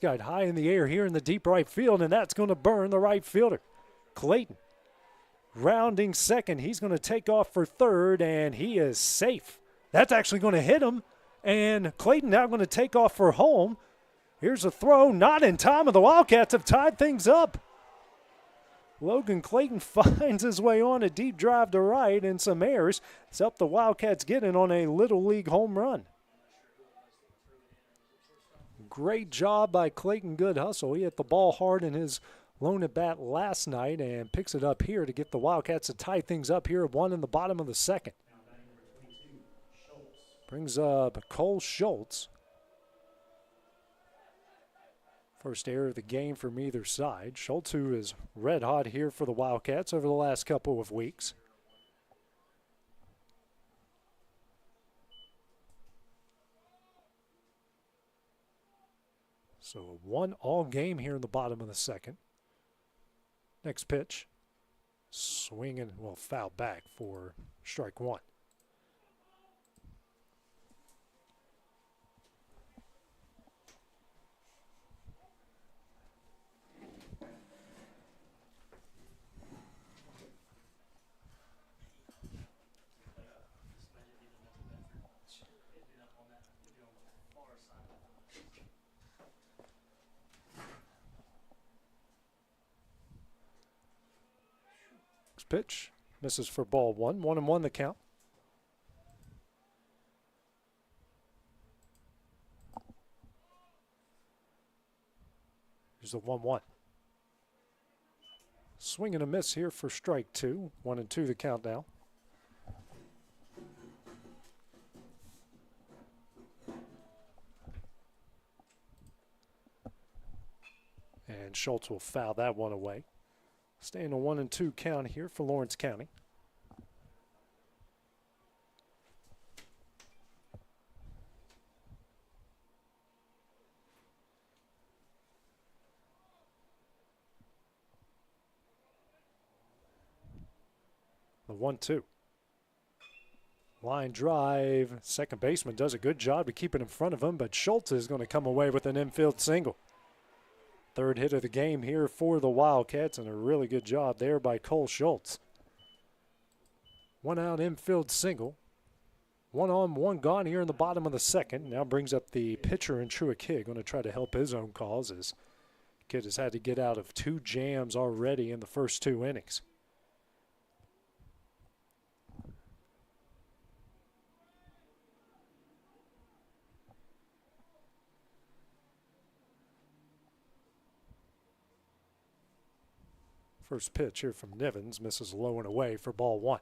got high in the air here in the deep right field, and that's going to burn the right fielder. Clayton rounding second. He's going to take off for third, and he is safe. That's actually going to hit him, and Clayton now going to take off for home. Here's a throw, not in time, and the Wildcats have tied things up. Logan Clayton finds his way on a deep drive to right and some errors. It's helped the Wildcats get in on a Little League home run. Great job by Clayton, good hustle. He hit the ball hard in his lone at bat last night and picks it up here to get the Wildcats to tie things up here at 1 in the bottom of the second. Brings up Cole Schultz. First error of the game from either side. Schultz, who is red hot here for the Wildcats over the last couple of weeks. So a 1-all game here in the bottom of the second. Next pitch. Swinging, well, foul back for strike one. Pitch misses for ball one. 1-1 the count. Here's the 1-1. Swing and a miss here for strike two. 1-2 the count now. And Schultz will foul that one away. Staying a 1-2 count here for Lawrence County. The 1-2. Line drive. Second baseman does a good job to keep it in front of him, but Schultz is going to come away with an infield single. Third hit of the game here for the Wildcats, and a really good job there by Cole Schultz. 1 out infield single. 1 on, 1 gone here in the bottom of the second. Now brings up the pitcher in Truett Kidd, going to try to help his own cause as Kidd has had to get out of 2 jams already in the first 2 innings. First pitch here from Nivens misses low and away for ball 1.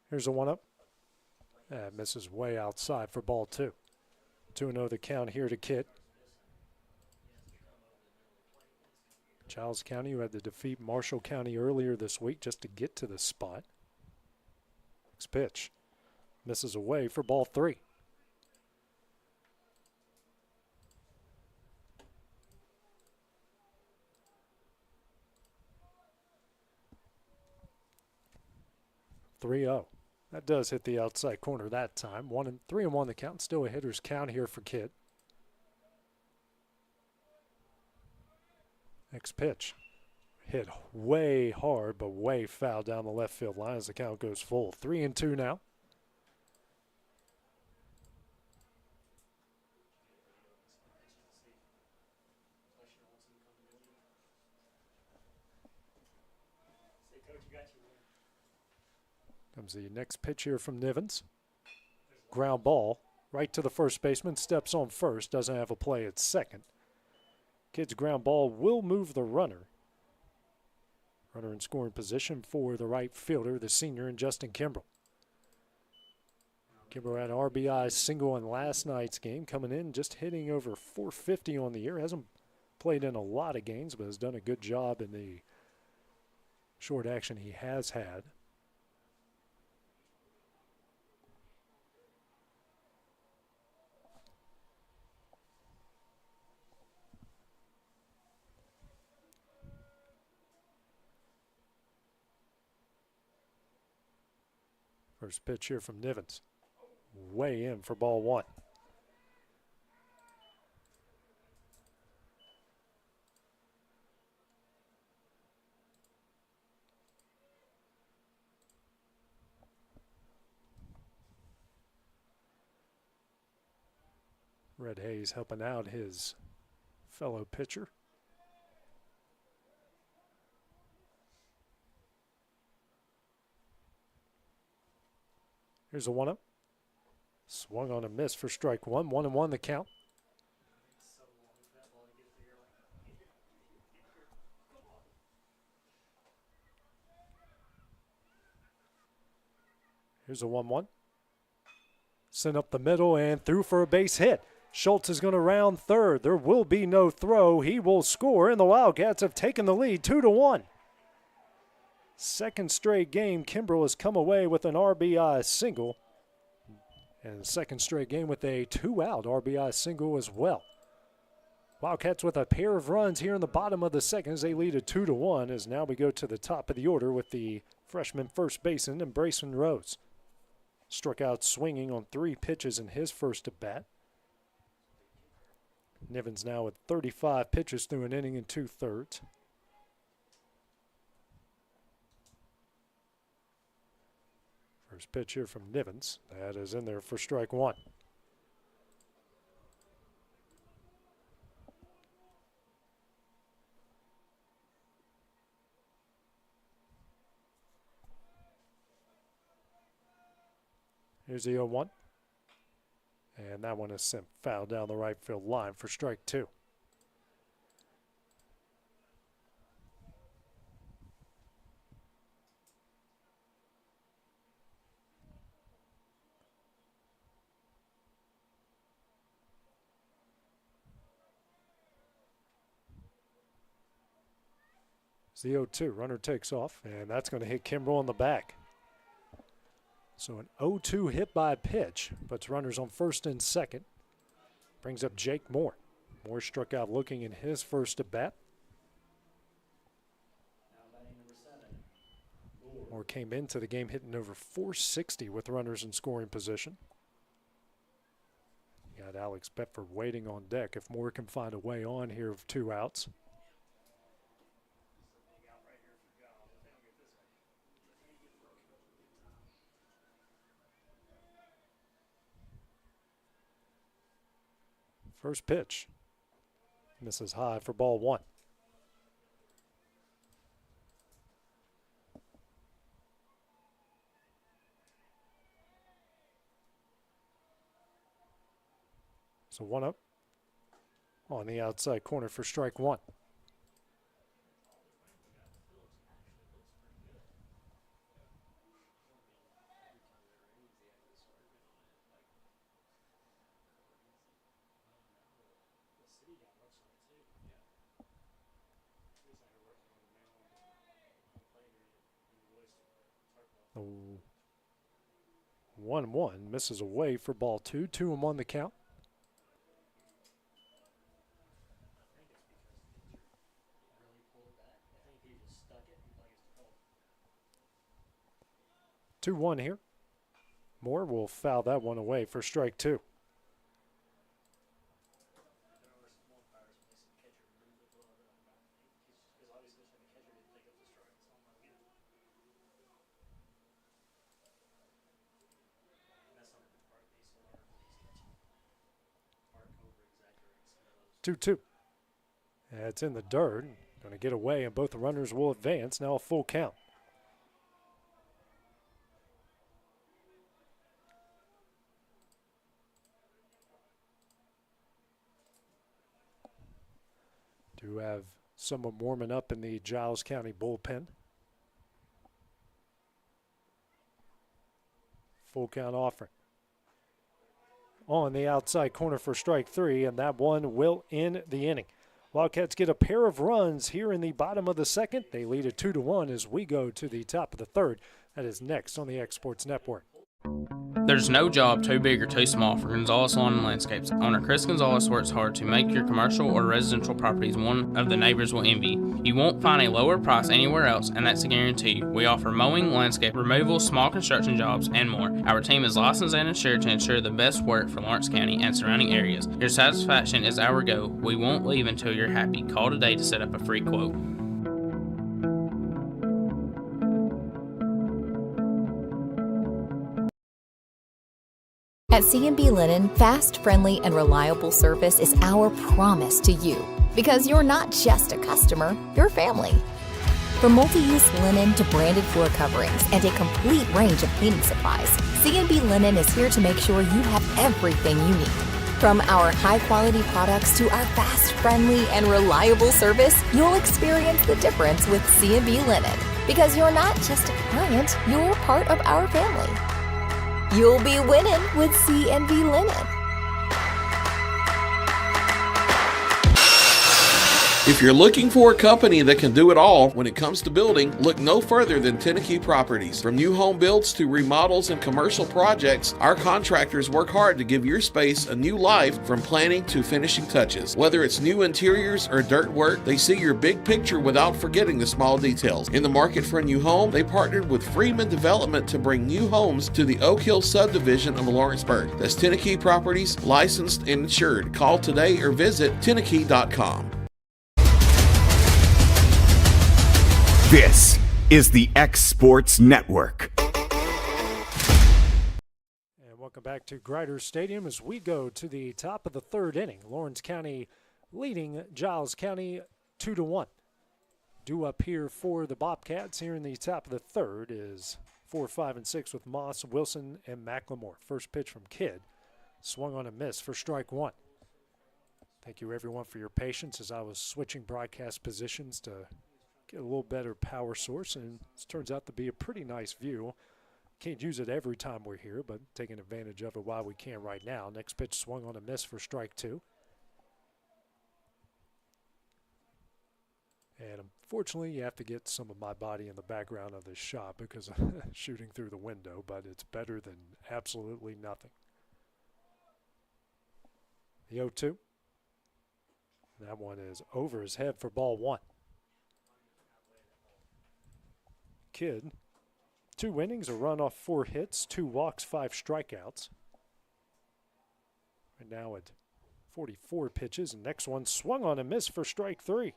Here's a 1-up. That misses way outside for ball 2. 2-0 the count here to Kidd. Giles County, who had to defeat Marshall County earlier this week just to get to this spot. Next pitch. Misses away for ball 3. That does hit the outside corner that time. 3-1 the count. Still a hitter's count here for Kidd. Next pitch. Hit way hard, but way foul down the left field line as the count goes full. 3-2 now. Comes the next pitch here from Nivens. Ground ball right to the first baseman. Steps on first. Doesn't have a play at second. Kidd's ground ball will move the runner. Runner in scoring position for the right fielder, the senior, and Justin Kimbrell. Kimbrell had an RBI single in last night's game, coming in just hitting over 450 on the year. Hasn't played in a lot of games, but has done a good job in the short action he has had. First pitch here from Nivens. Way in for ball one. Red Hayes helping out his fellow pitcher. Here's a 1-0. Swung on a miss for strike one. 1-1 the count. Here's a 1-1. Sent up the middle and through for a base hit. Schultz is going to round third. There will be no throw. He will score, and the Wildcats have taken the lead 2-1. Second straight game, Kimbrell has come away with an RBI single. And second straight game with a 2-out RBI single as well. Wildcats with a pair of runs here in the bottom of the second as they lead at 2-1. As now we go to the top of the order with the freshman first baseman and Brayson Rose. Struck out swinging on 3 pitches in his first at bat. Nivens now with 35 pitches through an inning and 2/3. First pitch here from Nivens. That is in there for strike one. Here's the 0-1. And that one is sent foul down the right field line for strike two. It's the 0-2. Runner takes off, and that's going to hit Kimbrell on the back. So an 0-2 hit by pitch, puts runners on first and second. Brings up Jake Moore. Moore struck out looking in his first at bat. Moore came into the game hitting over 460 with runners in scoring position. Got Alex Bedford waiting on deck if Moore can find a way on here of 2 outs. First pitch. Misses high for ball one. So 1-0 on the outside corner for strike one. The 1-1 misses away for ball two. 2-1 the count. Two one here. Moore will foul that one away for strike two. Two. It's in the dirt. Going to get away, and both the runners will advance. Now a full count. Do have someone warming up in the Giles County bullpen. Full count offering. On the outside corner for strike three, and that one will end the inning. Wildcats get a pair of runs here in the bottom of the second. They lead at 2-1 as we go to the top of the third. That is next on the Exports Network. There's no job too big or too small for Gonzalez Lawn and Landscapes. Owner Chris Gonzalez works hard to make your commercial or residential properties one of the neighbors will envy. You won't find a lower price anywhere else, and that's a guarantee. We offer mowing, landscape removal, small construction jobs, and more. Our team is licensed and insured to ensure the best work for Lawrence County and surrounding areas. Your satisfaction is our goal. We won't leave until you're happy. Call today to set up a free quote. At C&B Linen, fast, friendly, and reliable service is our promise to you. Because you're not just a customer, you're family. From multi-use linen to branded floor coverings and a complete range of cleaning supplies, C&B Linen is here to make sure you have everything you need. From our high-quality products to our fast, friendly, and reliable service, you'll experience the difference with C&B Linen. Because you're not just a client, you're part of our family. You'll be winning with C&B Linen. If you're looking for a company that can do it all when it comes to building, look no further than Tennessee Properties. From new home builds to remodels and commercial projects, our contractors work hard to give your space a new life from planning to finishing touches. Whether it's new interiors or dirt work, they see your big picture without forgetting the small details. In the market for a new home, they partnered with Freeman Development to bring new homes to the Oak Hill subdivision of Lawrenceburg. That's Tennessee Properties, licensed and insured. Call today or visit tennessee.com. This is the X Sports Network. And welcome back to Grider Stadium as we go to the top of the third inning. Lawrence County leading Giles County 2-1. Due up here for the Bobcats here in the top of the third is 4, 5, and 6 with Moss, Wilson, and McLemore. First pitch from Kidd. Swung on a miss for strike one. Thank you, everyone, for your patience as I was switching broadcast positions to get a little better power source, and this turns out to be a pretty nice view. Can't use it every time we're here, but taking advantage of it while we can right now. Next pitch swung on a miss for strike two. And unfortunately, you have to get some of my body in the background of this shot because I'm shooting through the window, but it's better than absolutely nothing. The 0-2. That one is over his head for ball one. Kidd, 2 innings, a run off 4 hits, 2 walks, 5 strikeouts. Right now at 44 pitches, and next one swung on a miss for strike 3.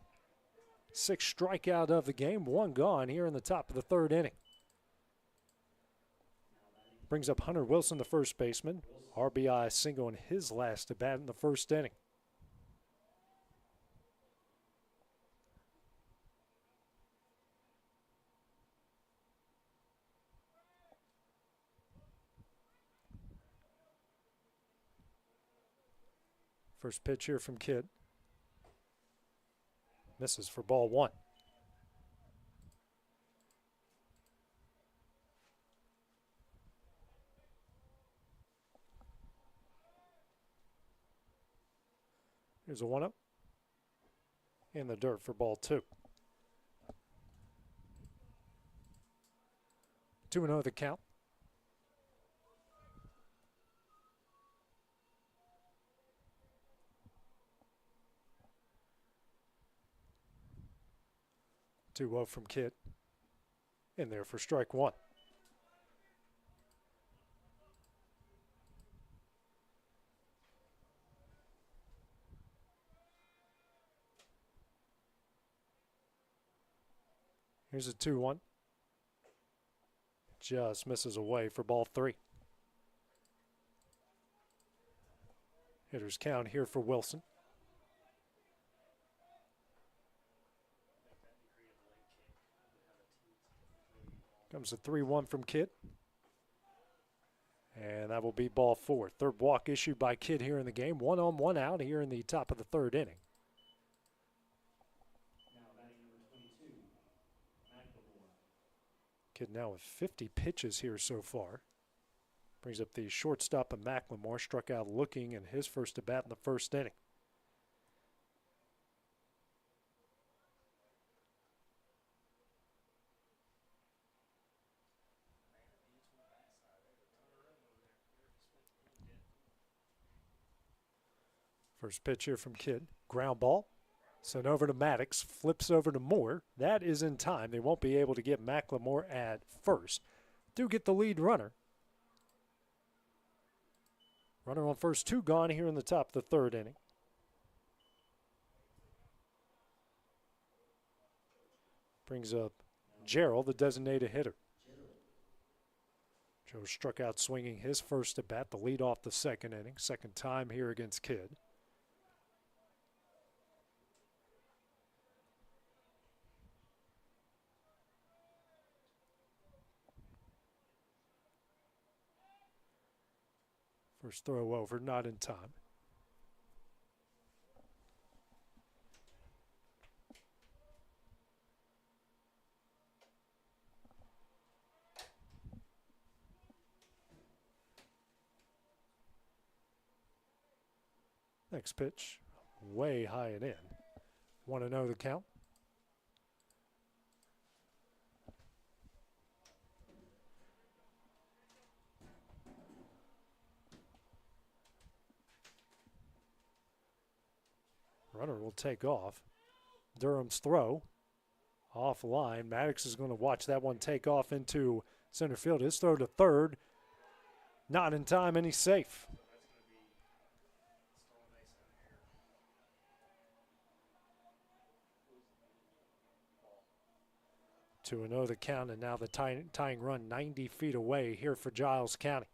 6th strikeout of the game, 1 gone here in the top of the third inning. Brings up Hunter Wilson, the first baseman. RBI single in his last at bat in the first inning. First pitch here from Kidd. Misses for ball one. Here's a 1-0. In the dirt for ball two. 2-0 the count. Two 2-0 from Kidd. In there for strike one. Here's a 2-1. Just misses away for ball three. Hitters count here for Wilson. Comes a 3-1 from Kidd. And that will be ball four. Third walk issued by Kidd here in the game. 1 on, 1 out here in the top of the third inning. Kidd now with 50 pitches here so far. Brings up the shortstop of McLemore. Struck out looking in his first at bat in the first inning. First pitch here from Kidd. Ground ball. Sent over to Maddox. Flips over to Moore. That is in time. They won't be able to get McLemore at first. Do get the lead runner. Runner on first, 2 gone here in the top of the 3rd inning. Brings up Gerald, the designated hitter. Joe struck out swinging his first at bat, the lead off the 2nd inning. Second time here against Kidd. First throw over, not in time. Next pitch, way high and in. 1-0 the count. Runner will take off. Durham's throw offline. Maddox is going to watch that one take off into center field. His throw to third. Not in time, and he's safe. 2-0 the count, and now the tying run 90 feet away here for Giles County.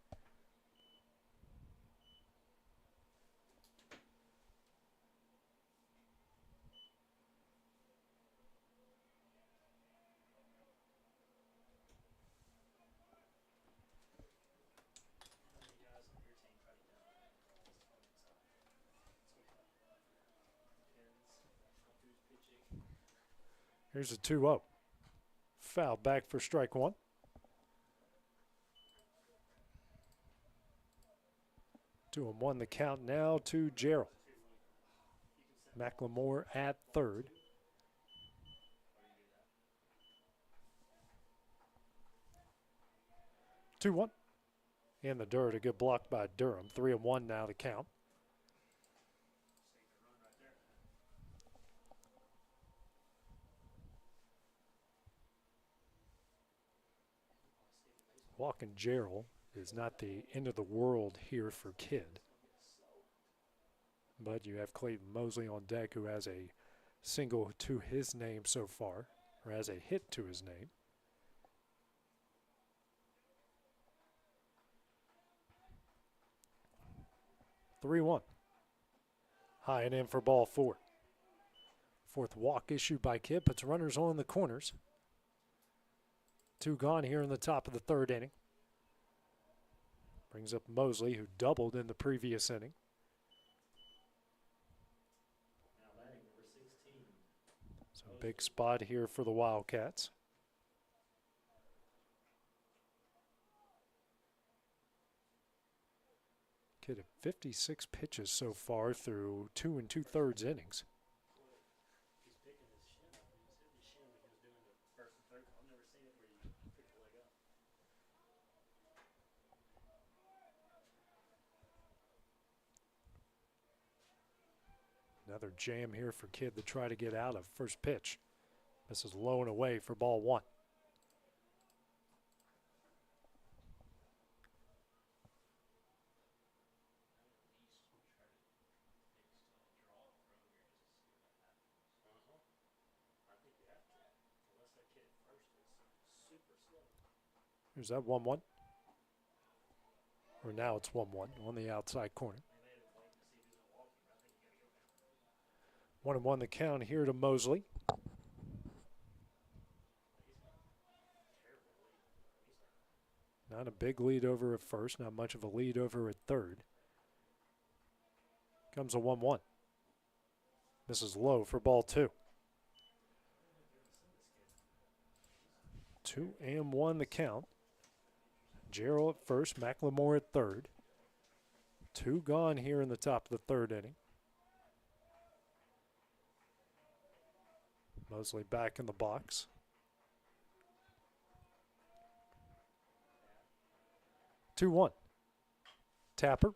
Here's a 2-0. Foul back for strike 1. Two and one the count now to Gerald. McLemore at third. Two one. In the dirt, a good block by Durham. 3-1 now the count. Walking Gerald is not the end of the world here for Kidd. But you have Clayton Mosley on deck, who has a single to his name so far, or has a hit to his name. (3-1). High and in for ball 4. Fourth walk issued by Kidd puts runners on the corners. 2 gone here in the top of the 3rd inning. Brings up Mosley, who doubled in the previous inning. So big spot here for the Wildcats. Kidd at 56 pitches so far through 2 2/3 innings. Another jam here for Kidd to try to get out of. First pitch. This is low and away for ball 1. Here's that 1-1. Or now it's 1-1 on the outside corner. 1-1 the count here to Mosley. Not a big lead over at first, not much of a lead over at third. Comes a 1-1. This is low for ball 2. 2-1 the count. Gerald at first, McLemore at third. 2 gone here in the top of the 3rd inning. Mosley back in the box. 2-1. Tapper,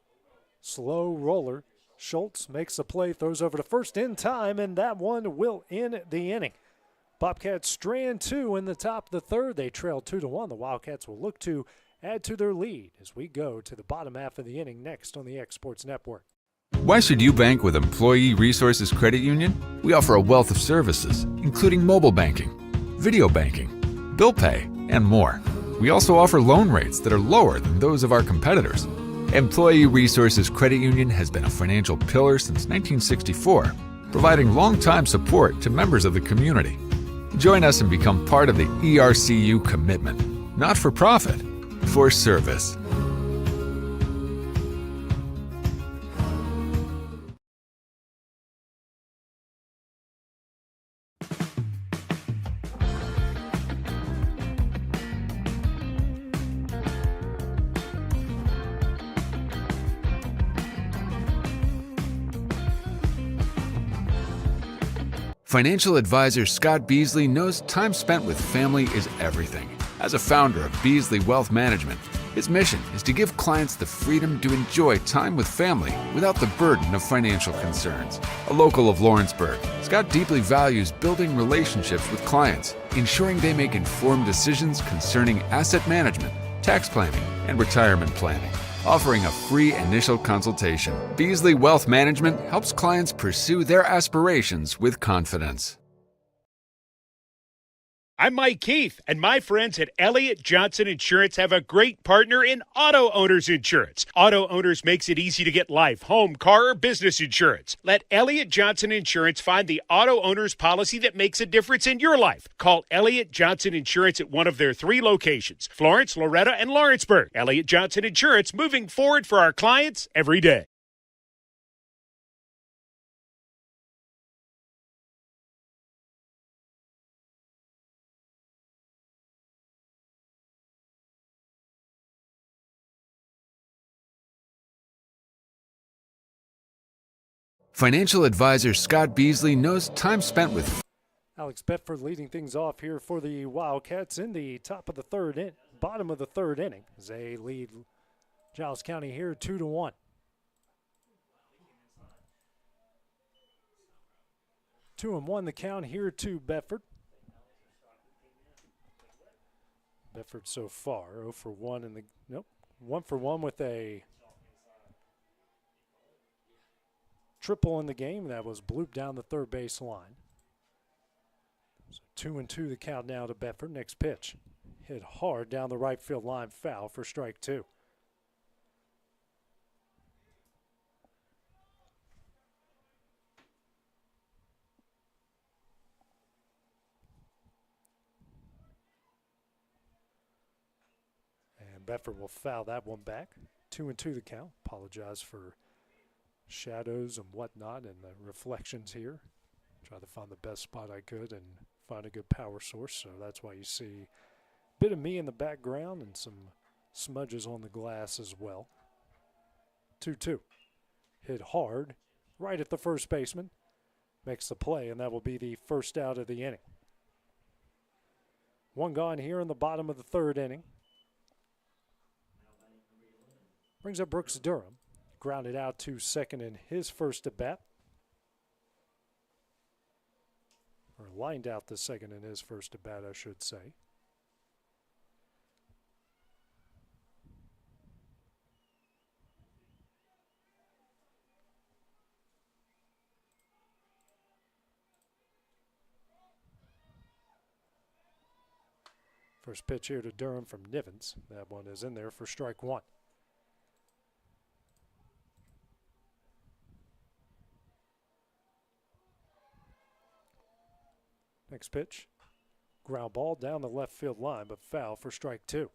slow roller, Schultz makes the play, throws over to first in time, and that one will end the inning. Bobcats strand 2 in the top of the third. They trail 2-1. The Wildcats will look to add to their lead as we go to the bottom half of the inning next on the X Sports Network. Why should you bank with Employee Resources Credit Union? We offer a wealth of services, including mobile banking, video banking, bill pay, and more. We also offer loan rates that are lower than those of our competitors. Employee Resources Credit Union has been a financial pillar since 1964, providing long-time support to members of the community. Join us and become part of the ERCU commitment. Not for profit, for service. Financial advisor Scott Beasley knows time spent with family is everything. As a founder of Beasley Wealth Management, his mission is to give clients the freedom to enjoy time with family without the burden of financial concerns. A local of Lawrenceburg, Scott deeply values building relationships with clients, ensuring they make informed decisions concerning asset management, tax planning, and retirement planning. Offering a free initial consultation, Beasley Wealth Management helps clients pursue their aspirations with confidence. I'm Mike Keith, and my friends at Elliott Johnson Insurance have a great partner in Auto Owners Insurance. Auto Owners makes it easy to get life, home, car, or business insurance. Let Elliott Johnson Insurance find the Auto Owners policy that makes a difference in your life. Call Elliott Johnson Insurance at one of their 3 locations, Florence, Loretto, and Lawrenceburg. Elliott Johnson Insurance, moving forward for our clients every day. Financial advisor Scott Beasley knows time spent with Alex Bedford leading things off here for the Wildcats in the top of the bottom of the third inning as they lead Giles County here 2-1. 2-1 the count here to Bedford. Bedford so far 0 for 1 in the 1 for 1 with a triple in the game that was blooped down the third base line. So 2-2 the count now to Bedford. Next pitch hit hard down the right field line, foul for strike 2. And Bedford will foul that one back. 2-2 the count. Apologize for shadows and whatnot and the reflections here. Try to find the best spot I could and find a good power source, so that's why you see a bit of me in the background and some smudges on the glass as well. 2-2. Hit hard right at the first baseman. Makes the play, and that will be the first out of the inning. One gone here in the bottom of the third inning. Brings up Brooks Durham. Grounded out to second in his first at bat. Or lined out to second in his first at bat, I should say. First pitch here to Durham from Nivens. That one is in there for strike 1. Next pitch, ground ball down the left field line, but foul for strike 2.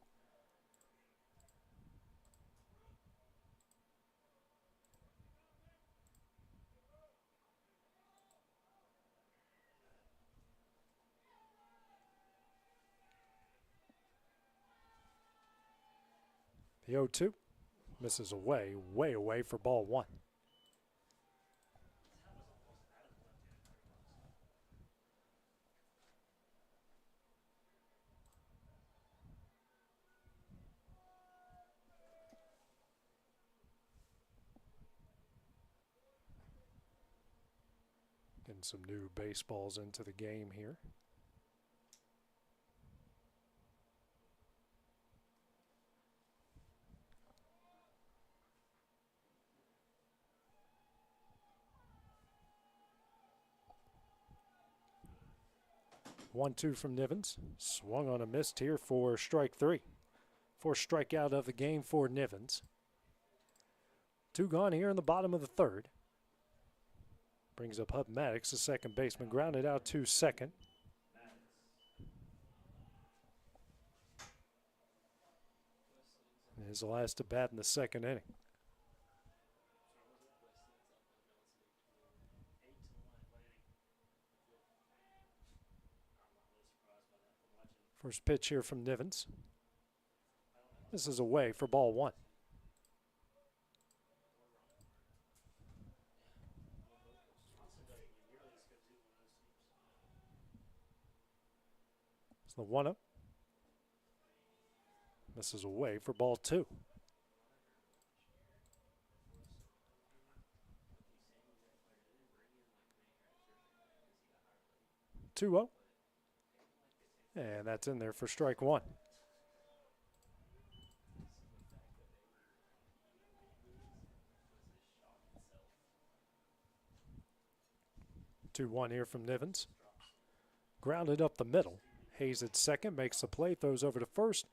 The 0-2 misses away, way away for ball 1. some new baseballs into the game here. One-two from Nivens. Swung on a missed here for strike three. Fourth strikeout of the game for Nivens. Two gone here in the bottom of the third. Brings up Hub Maddox, the second baseman, grounded out to second. His last at bat in the second inning. First pitch here from Nivens. This is away for ball one. It's the 1-0. This is away for ball two. Two-0. And that's in there for strike one. Two-one here from Nivens. Grounded up the middle. Hayes at second, makes the play, throws over to first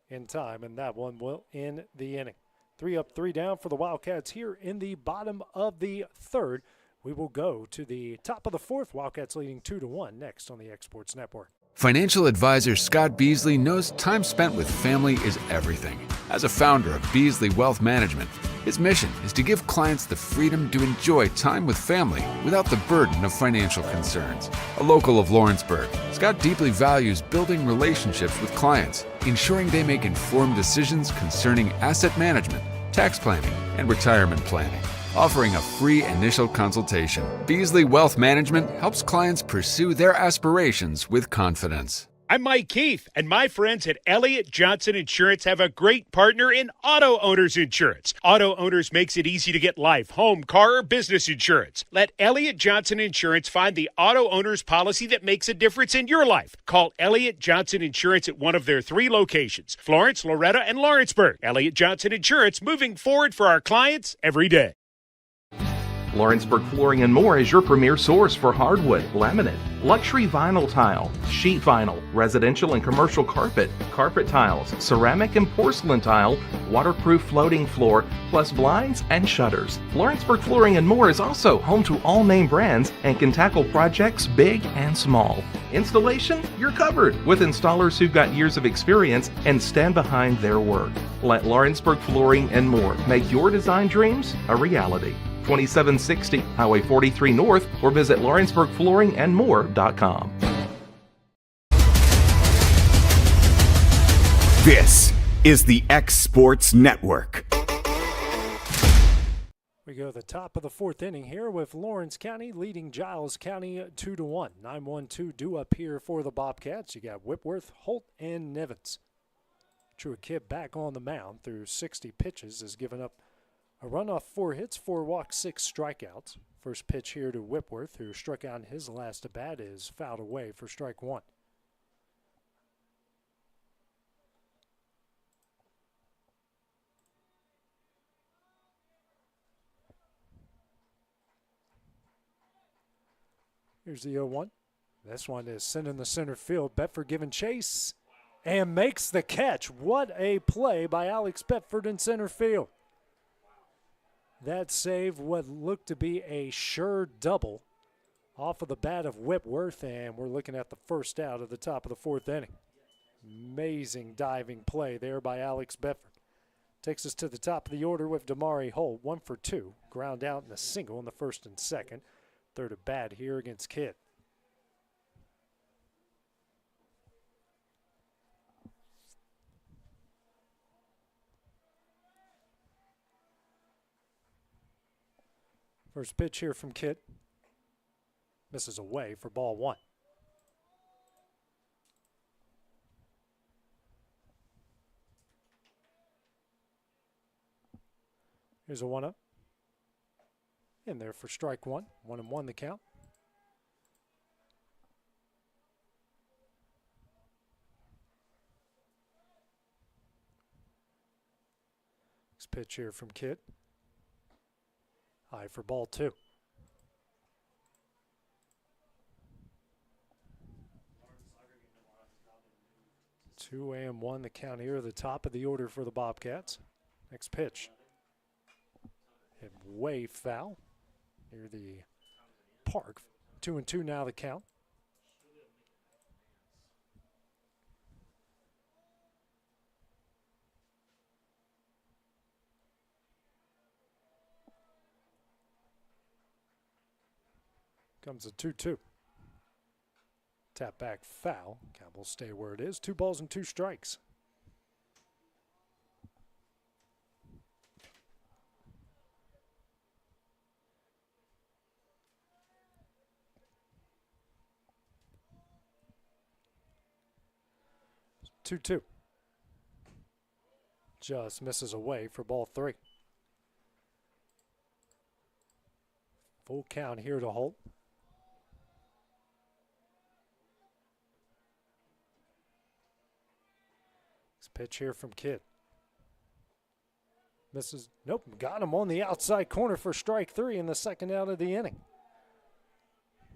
in time, and that one will end the inning. 3 up, 3 down for the Wildcats here in the bottom of the third. We will go to the top of the fourth. Wildcats leading 2-1 next on the Exports Network. Financial advisor Scott Beasley knows time spent with family is everything. As a founder of Beasley Wealth Management, his mission is to give clients the freedom to enjoy time with family without the burden of financial concerns. A local of Lawrenceburg, Scott deeply values building relationships with clients, ensuring they make informed decisions concerning asset management, tax planning, and retirement planning. Offering a free initial consultation, Beasley Wealth Management helps clients pursue their aspirations with confidence. I'm Mike Keith, and my friends at Elliott Johnson Insurance have a great partner in auto owners insurance. Auto owners makes it easy to get life, home, car, or business insurance. Let Elliott Johnson Insurance find the auto owner's policy that makes a difference in your life. Call Elliott Johnson Insurance at one of their 3 locations, Florence, Loretta, and Lawrenceburg. Elliott Johnson Insurance, moving forward for our clients every day. Lawrenceburg Flooring and More is your premier source for hardwood, laminate, luxury vinyl tile, sheet vinyl, residential and commercial carpet, carpet tiles, ceramic and porcelain tile, waterproof floating floor, plus blinds and shutters. Lawrenceburg Flooring and More is also home to all name brands and can tackle projects big and small. Installation, you're covered with installers who've got years of experience and stand behind their work. Let Lawrenceburg Flooring and More make your design dreams a reality. 2760 Highway 43 North, or visit LawrenceburgFlooringandMore.com. This is the X Sports Network. We go to the top of the fourth inning here with Lawrence County leading Giles County 2-1. 9-1-2 due up here for the Bobcats. You got Whitworth, Holt, and Nivens. True Kid back on the mound through 60 pitches has given up a run off 4 hits, 4 walks, 6 strikeouts. First pitch here to Whitworth, who struck out in his last at bat, is fouled away for strike one. Here's the 0-1. This one is sent in the center field. Bedford giving chase and makes the catch. What a play by Alex Bedford in center field. That saved what looked to be a sure double off of the bat of Whitworth, and we're looking at the first out of the top of the fourth inning. Amazing diving play there by Alex Bedford. Takes us to the top of the order with Damari Holt, 1 for 2. Ground out and a single in the first and second. Third at bat here against Kidd. First pitch here from Kidd. Misses away for ball one. Here's a 1-0. In there for strike one. 1-1 the count. Next pitch here from Kidd. High for ball 2. Two and 1 the count here, the top of the order for the Bobcats. Next pitch. Hit way foul near the park. 2-2 now the count. Comes a 2-2. Tap back foul. Count will stay where it is. 2 balls and 2 strikes. Two. Just misses away for ball 3. Full count here to Holt. Pitch here from Kidd. Misses. Nope. Got him on the outside corner for strike 3 in the second out of the inning.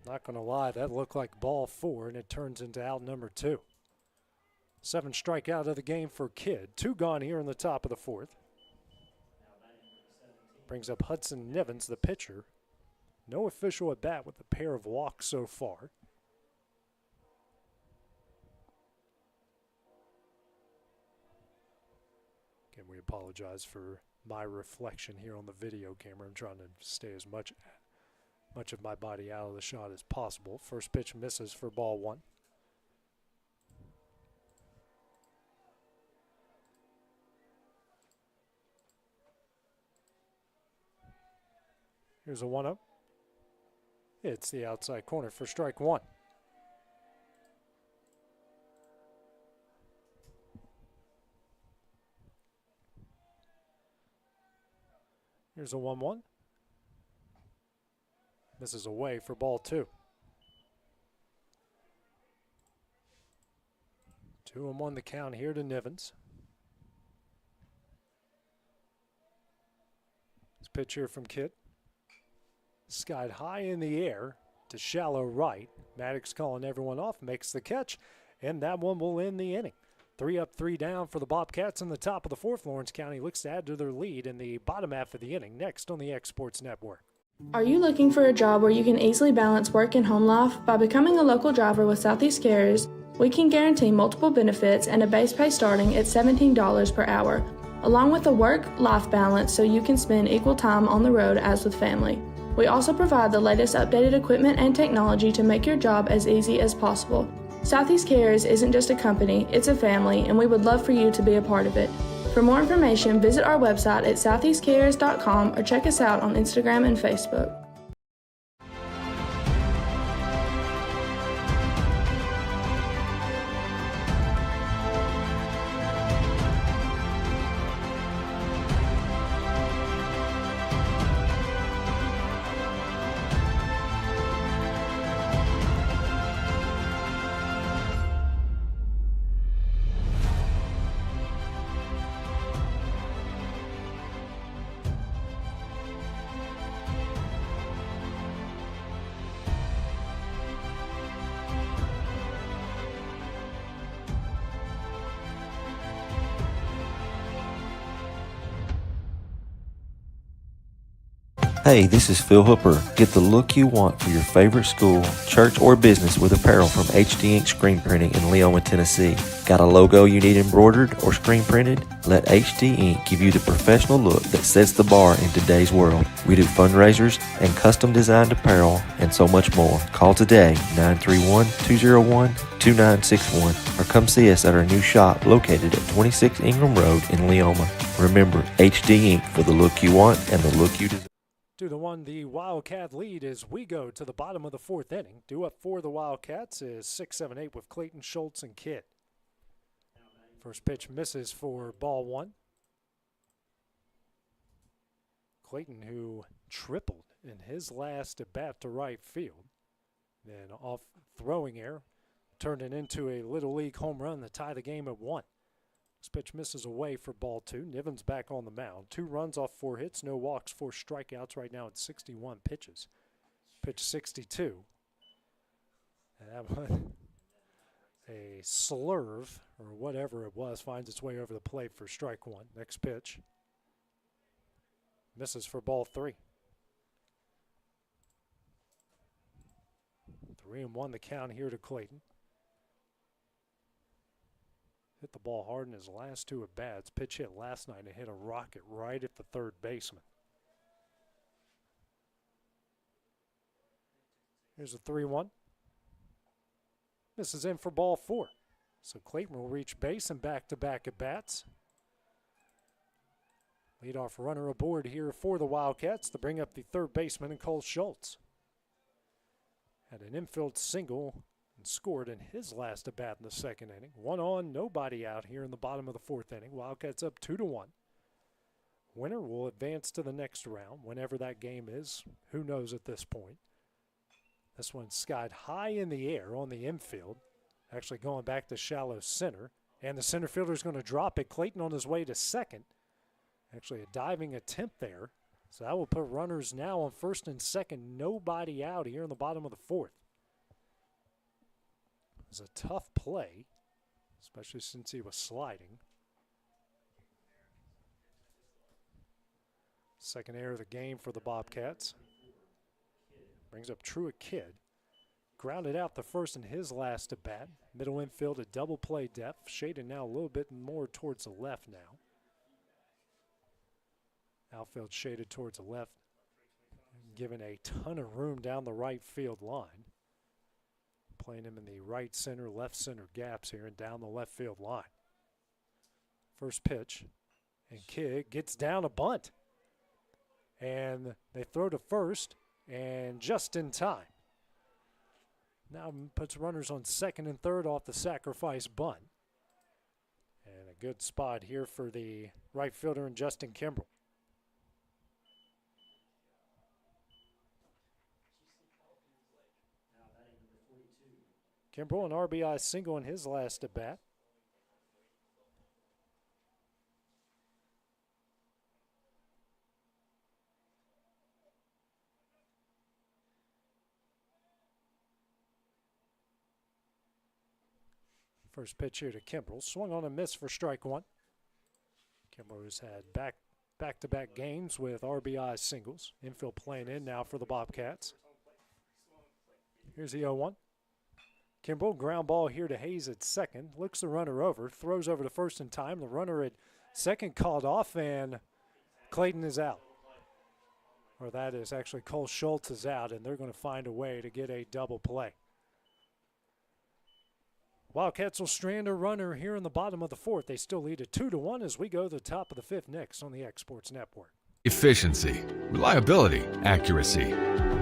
Not going to lie, that looked like ball 4, and it turns into out number 2. 7 strikeout of the game for Kidd. 2 gone here in the top of the 4th. Brings up Hudson Nivens, the pitcher. No official at bat with a pair of walks so far. Again, we apologize for my reflection here on the video camera. I'm trying to stay as much of my body out of the shot as possible. First pitch misses for ball 1. Here's a 1-0. It's the outside corner for strike 1. Here's a 1-1. Misses away for ball 2. 2-1 the count here to Nivens. This pitch here from Kidd. Skied high in the air to shallow right. Maddox calling everyone off, makes the catch, and that one will end the inning. 3 up, 3 down for the Bobcats in the top of the 4th. Lawrence County looks to add to their lead in the bottom half of the inning. Next on the X Sports Network. Are you looking for a job where you can easily balance work and home life? By becoming a local driver with Southeast Carriers, we can guarantee multiple benefits and a base pay starting at $17 per hour, along with a work-life balance so you can spend equal time on the road as with family. We also provide the latest updated equipment and technology to make your job as easy as possible. Southeast Carriers isn't just a company, it's a family, and we would love for you to be a part of it. For more information, visit our website at southeastcarriers.com or check us out on Instagram and Facebook. Hey, this is Phil Hooper. Get the look you want for your favorite school, church, or business with apparel from HD Ink Screen Printing in Leoma, Tennessee. Got a logo you need embroidered or screen printed? Let HD Ink give you the professional look that sets the bar in today's world. We do fundraisers and custom designed apparel and so much more. Call today, 931-201-2961, or come see us at our new shop located at 26 Ingram Road in Leoma. Remember, HD Ink for the look you want and the look you deserve. 2-1 the Wildcat lead as we go to the bottom of the 4th inning. Due up for the Wildcats is 6-7-8 with Clayton, Schultz, and Kidd. First pitch misses for ball 1. Clayton, who tripled in his last at bat to right field, then off throwing error, turned it into a Little League home run to tie the game at 1. This pitch misses away for ball 2. Niven's back on the mound. 2 runs off 4 hits, no walks, 4 strikeouts right now at 61 pitches. Pitch 62. And that one, a slurve, or whatever it was, finds its way over the plate for strike 1. Next pitch. Misses for ball 3. 3-1 the count here to Clayton. Hit the ball hard in his last 2 at-bats. Pitch hit last night and hit a rocket right at the third baseman. Here's a 3-1. This is in for ball 4. So Clayton will reach base and back-to-back at-bats. Leadoff runner aboard here for the Wildcats to bring up the third baseman and Cole Schultz. Had an infield single and scored in his last at-bat in the second inning. 1 on, nobody out here in the bottom of the 4th inning. Wildcats up 2-1. Winner will advance to the next round, whenever that game is. Who knows at this point. This one skied high in the air on the infield, actually going back to shallow center. And the center fielder is going to drop it. Clayton on his way to second. Actually a diving attempt there. So that will put runners now on first and second. Nobody out here in the bottom of the 4th. It was a tough play, especially since he was sliding. Second error of the game for the Bobcats. Brings up Truett Kidd. Grounded out the first in his last at bat. Middle infield at double play depth. Shaded now a little bit more towards the left now. Outfield shaded towards the left. Given a ton of room down the right field line. Playing him in the right center, left center gaps here and down the left field line. First pitch. And Kidd gets down a bunt. And they throw to first. And just in time. Now puts runners on second and third off the sacrifice bunt. And a good spot here for the right fielder and Justin Kimbrell. Kimbrell an RBI single in his last at bat. First pitch here to Kimbrell. Swung on a miss for strike 1. Kimbrell has had back-to-back games with RBI singles. Infield playing in now for the Bobcats. Here's the 0-1. Kimbrell ground ball here to Hayes at second. Looks the runner over. Throws over to first in time. The runner at second called off, and Clayton is out. Or that is actually Cole Schultz is out, and they're going to find a way to get a double play. Wildcats will strand a runner here in the bottom of the 4th. They still lead at 2-1 as we go to the top of the 5th next on the Exports Network. Efficiency, reliability, accuracy.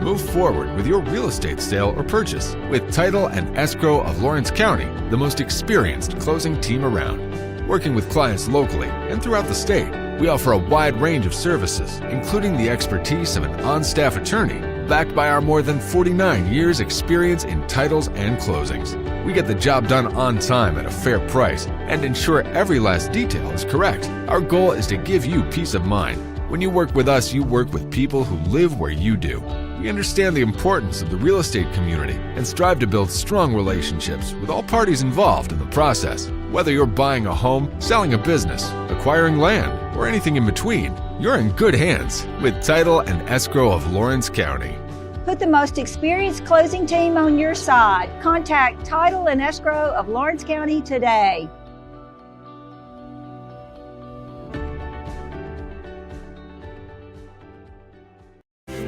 Move forward with your real estate sale or purchase with Title and Escrow of Lawrence County, the most experienced closing team around. Working with clients locally and throughout the state, we offer a wide range of services, including the expertise of an on-staff attorney, backed by our more than 49 years experience in titles and closings. We get the job done on time at a fair price and ensure every last detail is correct. Our goal is to give you peace of mind. When you work with us, you work with people who live where you do. We understand the importance of the real estate community and strive to build strong relationships with all parties involved in the process. Whether you're buying a home, selling a business, acquiring land, or anything in between, you're in good hands with Title and Escrow of Lawrence County. Put the most experienced closing team on your side. Contact Title and Escrow of Lawrence County today.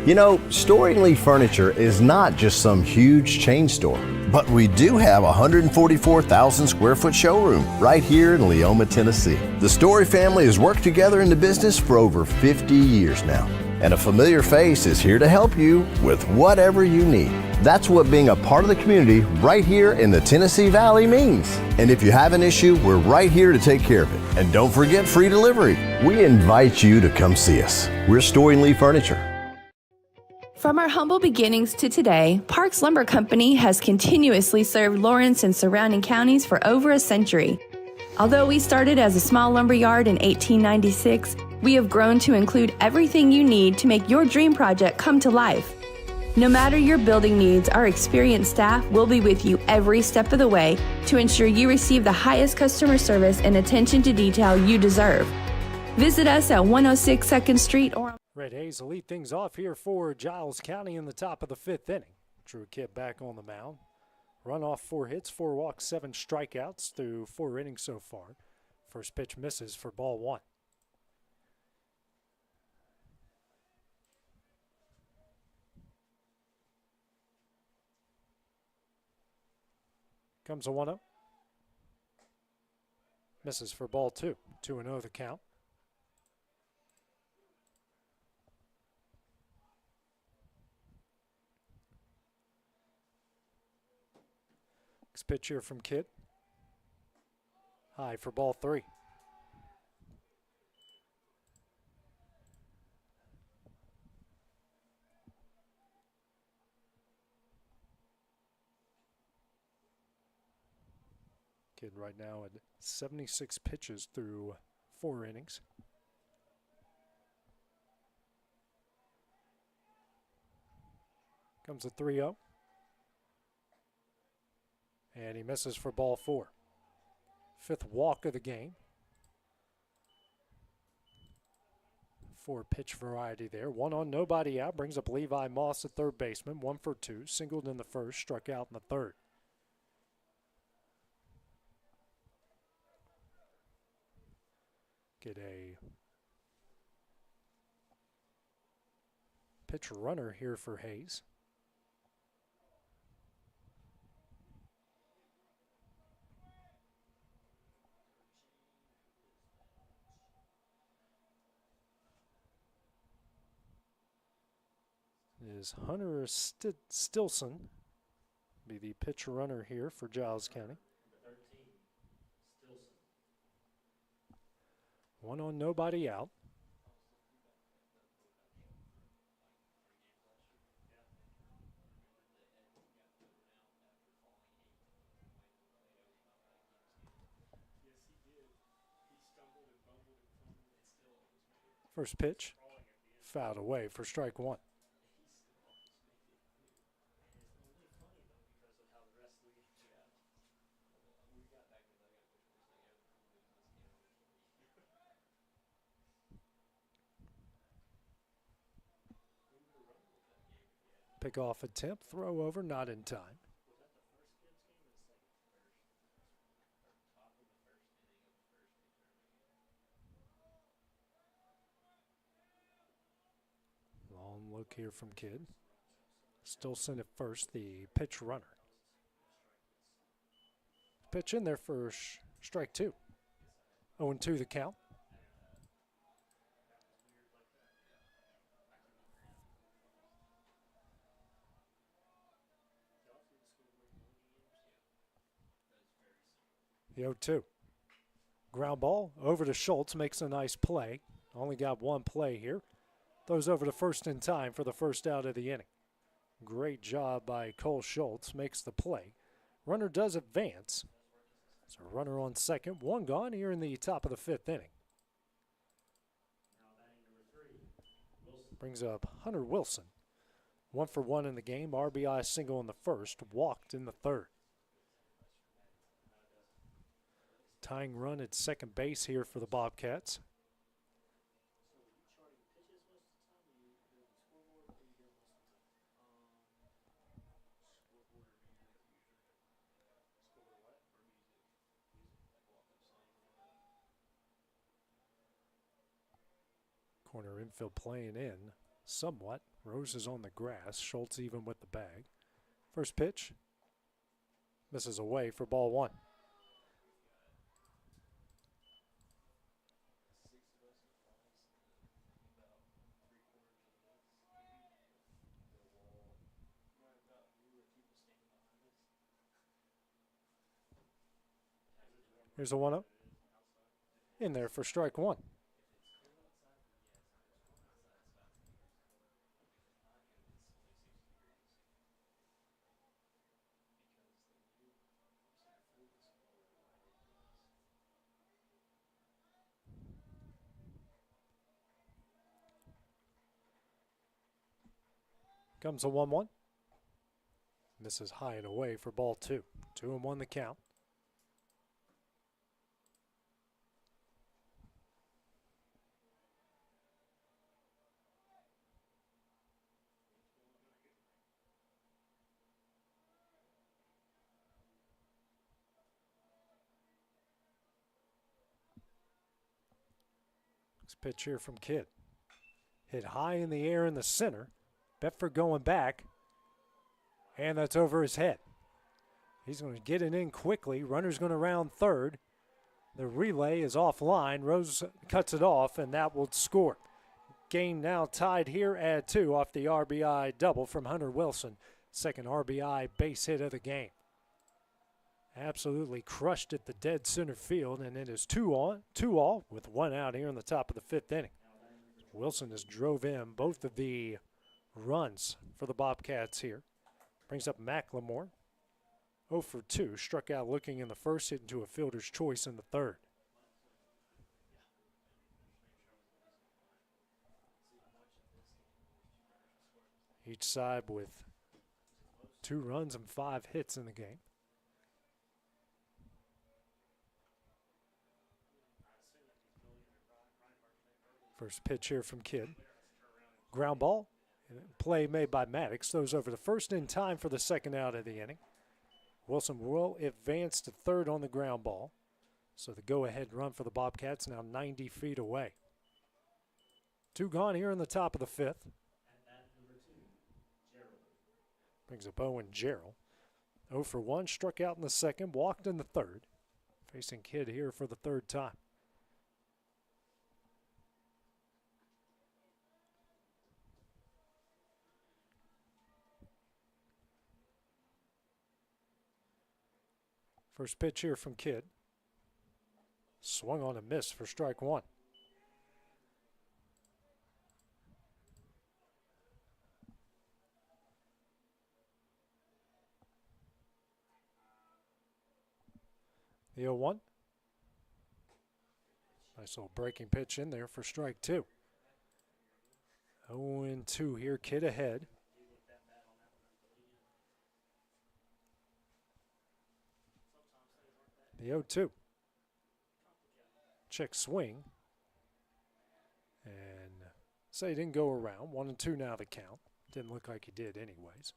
You know, Storing Lee Furniture is not just some huge chain store, but we do have a 144,000 square foot showroom right here in Leoma, Tennessee. The Story family has worked together in the business for over 50 years now, and a familiar face is here to help you with whatever you need. That's what being a part of the community right here in the Tennessee Valley means. And if you have an issue, we're right here to take care of it. And don't forget free delivery. We invite you to come see us. We're Storing Lee Furniture. From our humble beginnings to today, Parks Lumber Company has continuously served Lawrence and surrounding counties for over a century. Although we started as a small lumberyard in 1896, we have grown to include everything you need to make your dream project come to life. No matter your building needs, our experienced staff will be with you every step of the way to ensure you receive the highest customer service and attention to detail you deserve. Visit us at 106 2nd Street or... Red Hayes will lead things off here for Giles County in the top of the 5th inning. Drew Kidd back on the mound. Run off 4 hits, 4 walks, 7 strikeouts through 4 innings so far. First pitch misses for ball 1. Comes a 1-0. Misses for ball 2. 2-0 the count. Next pitch here from Kidd. High for ball 3. Kidd right now at 76 pitches through 4 innings. Comes a 3-0. And he misses for ball 4. 5th walk of the game. 4 pitch variety there. 1 on, nobody out. Brings up Levi Moss at third baseman. 1 for 2. Singled in the first, struck out in the third. Get a pitch runner here for Hayes. Is Hunter Stilson be the pitch runner here for Giles County. 1 on, nobody out. First pitch, fouled away for strike 1. Pick off attempt, throw over, not in time. Long look here from Kidd. Stilson at first, the pitch runner. Pitch in there for strike 2. 0-2 the count. The 0-2. Ground ball over to Schultz, makes a nice play. Only got one play here. Throws over to first in time for the first out of the inning. Great job by Cole Schultz, makes the play. Runner does advance. So runner on second, one gone here in the top of the 5th inning. Brings up Hunter Wilson. 1 for 1 in the game, RBI single in the first, walked in the third. Tying run at second base here for the Bobcats. Corner infield playing in somewhat. Rose is on the grass. Schultz even with the bag. First pitch. Misses away for ball 1. Here's a 1-0. In there for strike 1. Comes a 1-1. Misses high and away for ball 2. 2-1 the count. Next pitch here from Kidd. Hit high in the air in the center. Bedford going back. And that's over his head. He's going to get it in quickly. Runner's going to round third. The relay is offline. Rose cuts it off, and that will score. Game now tied here at 2 off the RBI double from Hunter Wilson. Second RBI base hit of the game. Absolutely crushed at the dead center field, and it is 2-all with 1 out here in the top of the 5th inning. Wilson has drove in both of the runs for the Bobcats here. Brings up McLemore. 0 for 2. Struck out looking in the first, hit into a fielder's choice in the third. Each side with 2 runs and 5 hits in the game. First pitch here from Kidd. Ground ball. Play made by Maddox. Throws over the first in time for the second out of the inning. Wilson will advance to third on the ground ball. So the go-ahead run for the Bobcats now 90 feet away. 2 gone here in the top of the 5th. Brings up Owen Jarrell. 0 for 1, struck out in the second, walked in the third. Facing Kidd here for the third time. First pitch here from Kidd. Swung on a miss for strike 1. The 0-1. Nice little breaking pitch in there for strike 2. 0-2 here, Kidd ahead. The 0-2. Check swing. And say he didn't go around. 1-2 now the count. Didn't look like he did anyways.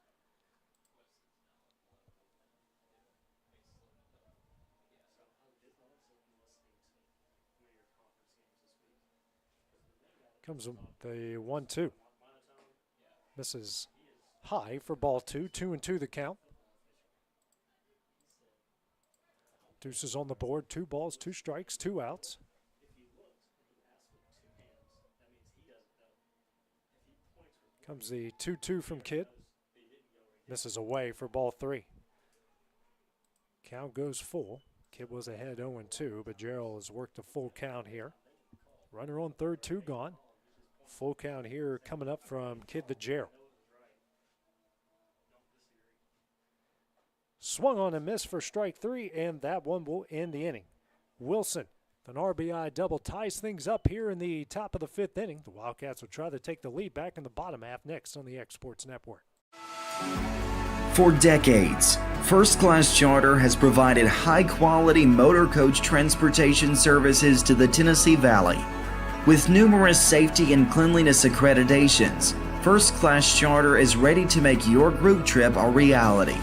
Comes the 1-2. Misses high for ball 2. 2-2 the count. Deuces on the board. 2 balls, 2 strikes, 2 outs. Comes the 2-2 from Kidd. Misses away for ball 3. Count goes full. Kidd was ahead 0-2, but Jarrell has worked a full count here. Runner on third, 2 gone. Full count here coming up from Kidd to Jarrell. Swung on a miss for strike 3, and that one will end the inning. Wilson, an RBI double, ties things up here in the top of the 5th inning. The Wildcats will try to take the lead back in the bottom half next on the X Sports Network. For decades, First Class Charter has provided high-quality motor coach transportation services to the Tennessee Valley. With numerous safety and cleanliness accreditations, First Class Charter is ready to make your group trip a reality.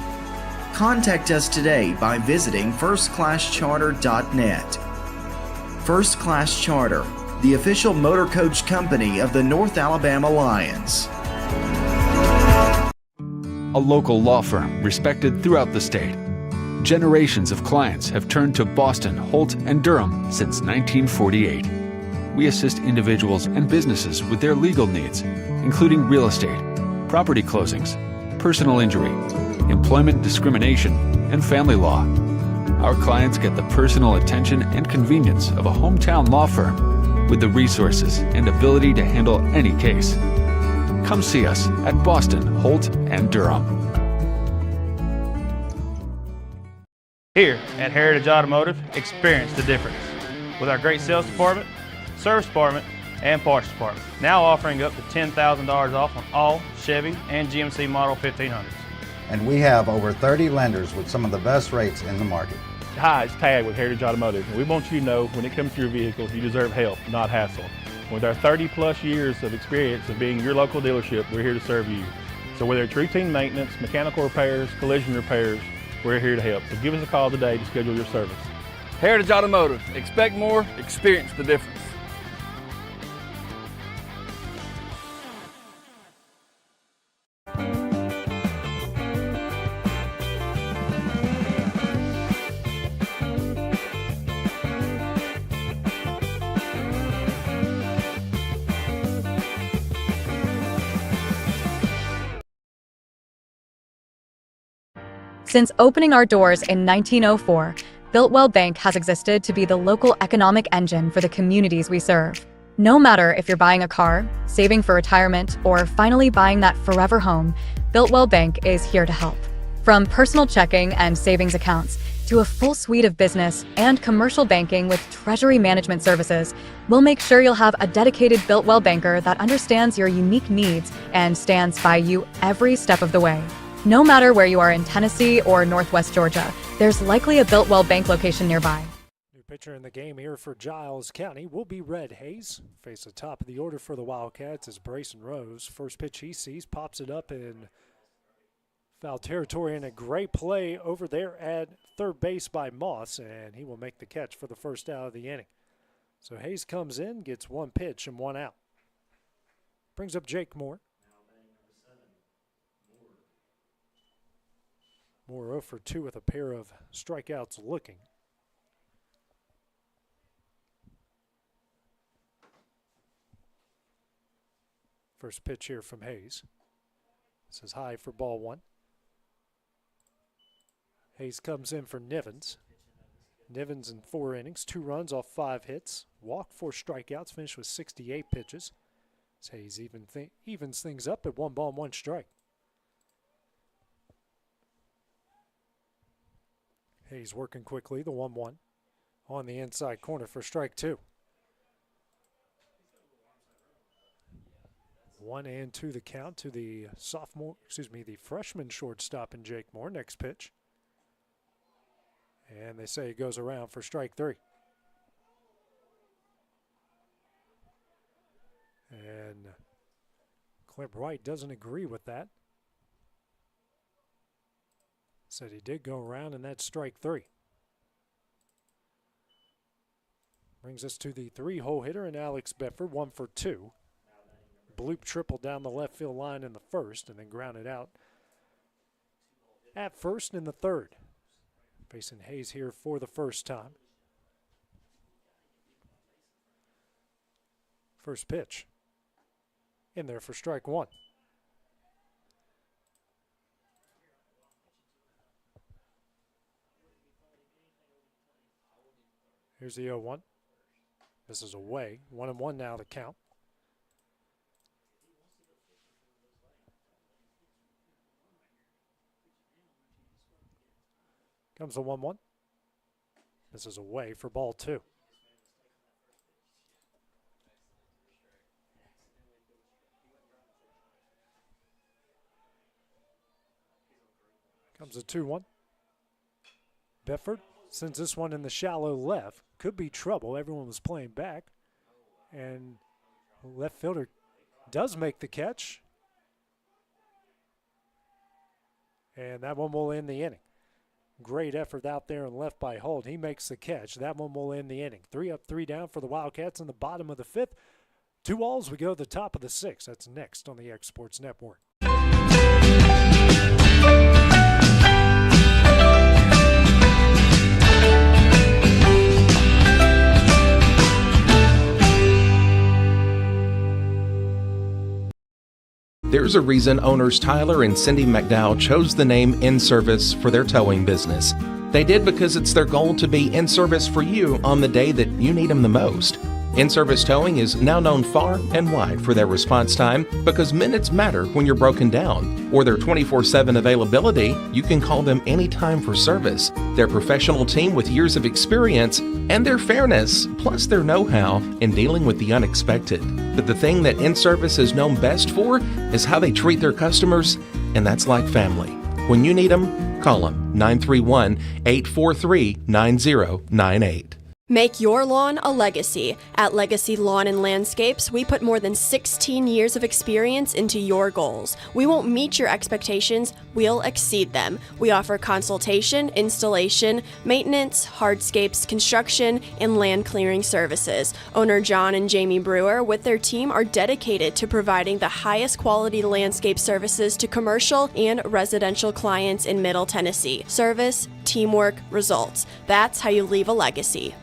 Contact us today by visiting firstclasscharter.net. First Class Charter, the official motor coach company of the North Alabama Lions. A local law firm respected throughout the state. Generations of clients have turned to Boston, Holt, and Durham since 1948. We assist individuals and businesses with their legal needs, including real estate, property closings, personal injury, employment discrimination, and family law. Our clients get the personal attention and convenience of a hometown law firm with the resources and ability to handle any case. Come see us at Boston, Holt, and Durham. Here at Heritage Automotive, experience the difference. With our great sales department, service department, and parts department. Now offering up to $10,000 off on all Chevy and GMC Model 1500s. And we have over 30 lenders with some of the best rates in the market. Hi, it's Tag with Heritage Automotive. We want you to know when it comes to your vehicle, you deserve help, not hassle. With our 30-plus years of experience of being your local dealership, we're here to serve you. So whether it's routine maintenance, mechanical repairs, collision repairs, we're here to help. So give us a call today to schedule your service. Heritage Automotive. Expect more, experience the difference. Since opening our doors in 1904, Builtwell Bank has existed to be the local economic engine for the communities we serve. No matter if you're buying a car, saving for retirement, or finally buying that forever home, Builtwell Bank is here to help. From personal checking and savings accounts to a full suite of business and commercial banking with treasury management services, we'll make sure you'll have a dedicated Builtwell banker that understands your unique needs and stands by you every step of the way. No matter where you are in Tennessee or Northwest Georgia, there's likely a Builtwell Bank location nearby. New pitcher in the game here for Giles County will be Red Hayes. Face the top of the order for the Wildcats is Brayson Rose. First pitch he sees, pops it up in foul territory, and a great play over there at third base by Moss, and he will make the catch for the first out of the inning. So Hayes comes in, gets one pitch and one out. Brings up Jake Moore. Moore 0 for 2 with a pair of strikeouts looking. First pitch here from Hayes. This is high for ball one. Hayes comes in for Nivens. Nivens in 4 innings, 2 runs off 5 hits. Walk, 4 strikeouts, finished with 68 pitches. As Hayes evens things up at 1 ball and 1 strike. Hayes working quickly, the 1-1 on the inside corner for strike 2. 1-2 the count to the the freshman shortstop in Jake Moore. Next pitch. And they say it goes around for strike 3. And Clint Wright doesn't agree with that. Said he did go around, and that's strike 3. Brings us to the 3-hole hitter in Alex Bedford, 1 for 2. Bloop triple down the left field line in the first, and then grounded out at first in the third. Facing Hayes here for the first time. First pitch in there for strike 1. Here's the 0-1. This is away. 1-1 now the count. Comes the 1-1. This is away for ball 2. Comes the 2-1. Bedford sends this one in the shallow left. Could be trouble. Everyone was playing back. And left fielder does make the catch. And that one will end the inning. Great effort out there and left by Holt. He makes the catch. That one will end the inning. 3 up, 3 down for the Wildcats in the bottom of the 5th. 2 balls, we go to the top of the 6th. That's next on the X Sports Network. There's a reason owners Tyler and Cindy McDowell chose the name In Service for their towing business. They did because it's their goal to be in service for you on the day that you need them the most. In-service towing is now known far and wide for their response time because minutes matter when you're broken down. Or their 24/7 availability, you can call them anytime for service. Their professional team with years of experience and their fairness, plus their know-how in dealing with the unexpected. But the thing that In-Service is known best for is how they treat their customers, and that's like family. When you need them, call them 931-843-9098. Make your lawn a legacy. At Legacy Lawn and Landscapes, we put more than 16 years of experience into your goals. We won't meet your expectations, we'll exceed them. We offer consultation, installation, maintenance, hardscapes, construction, and land clearing services. Owner John and Jamie Brewer with their team are dedicated to providing the highest quality landscape services to commercial and residential clients in Middle Tennessee. Service, teamwork, results. That's how you leave a legacy.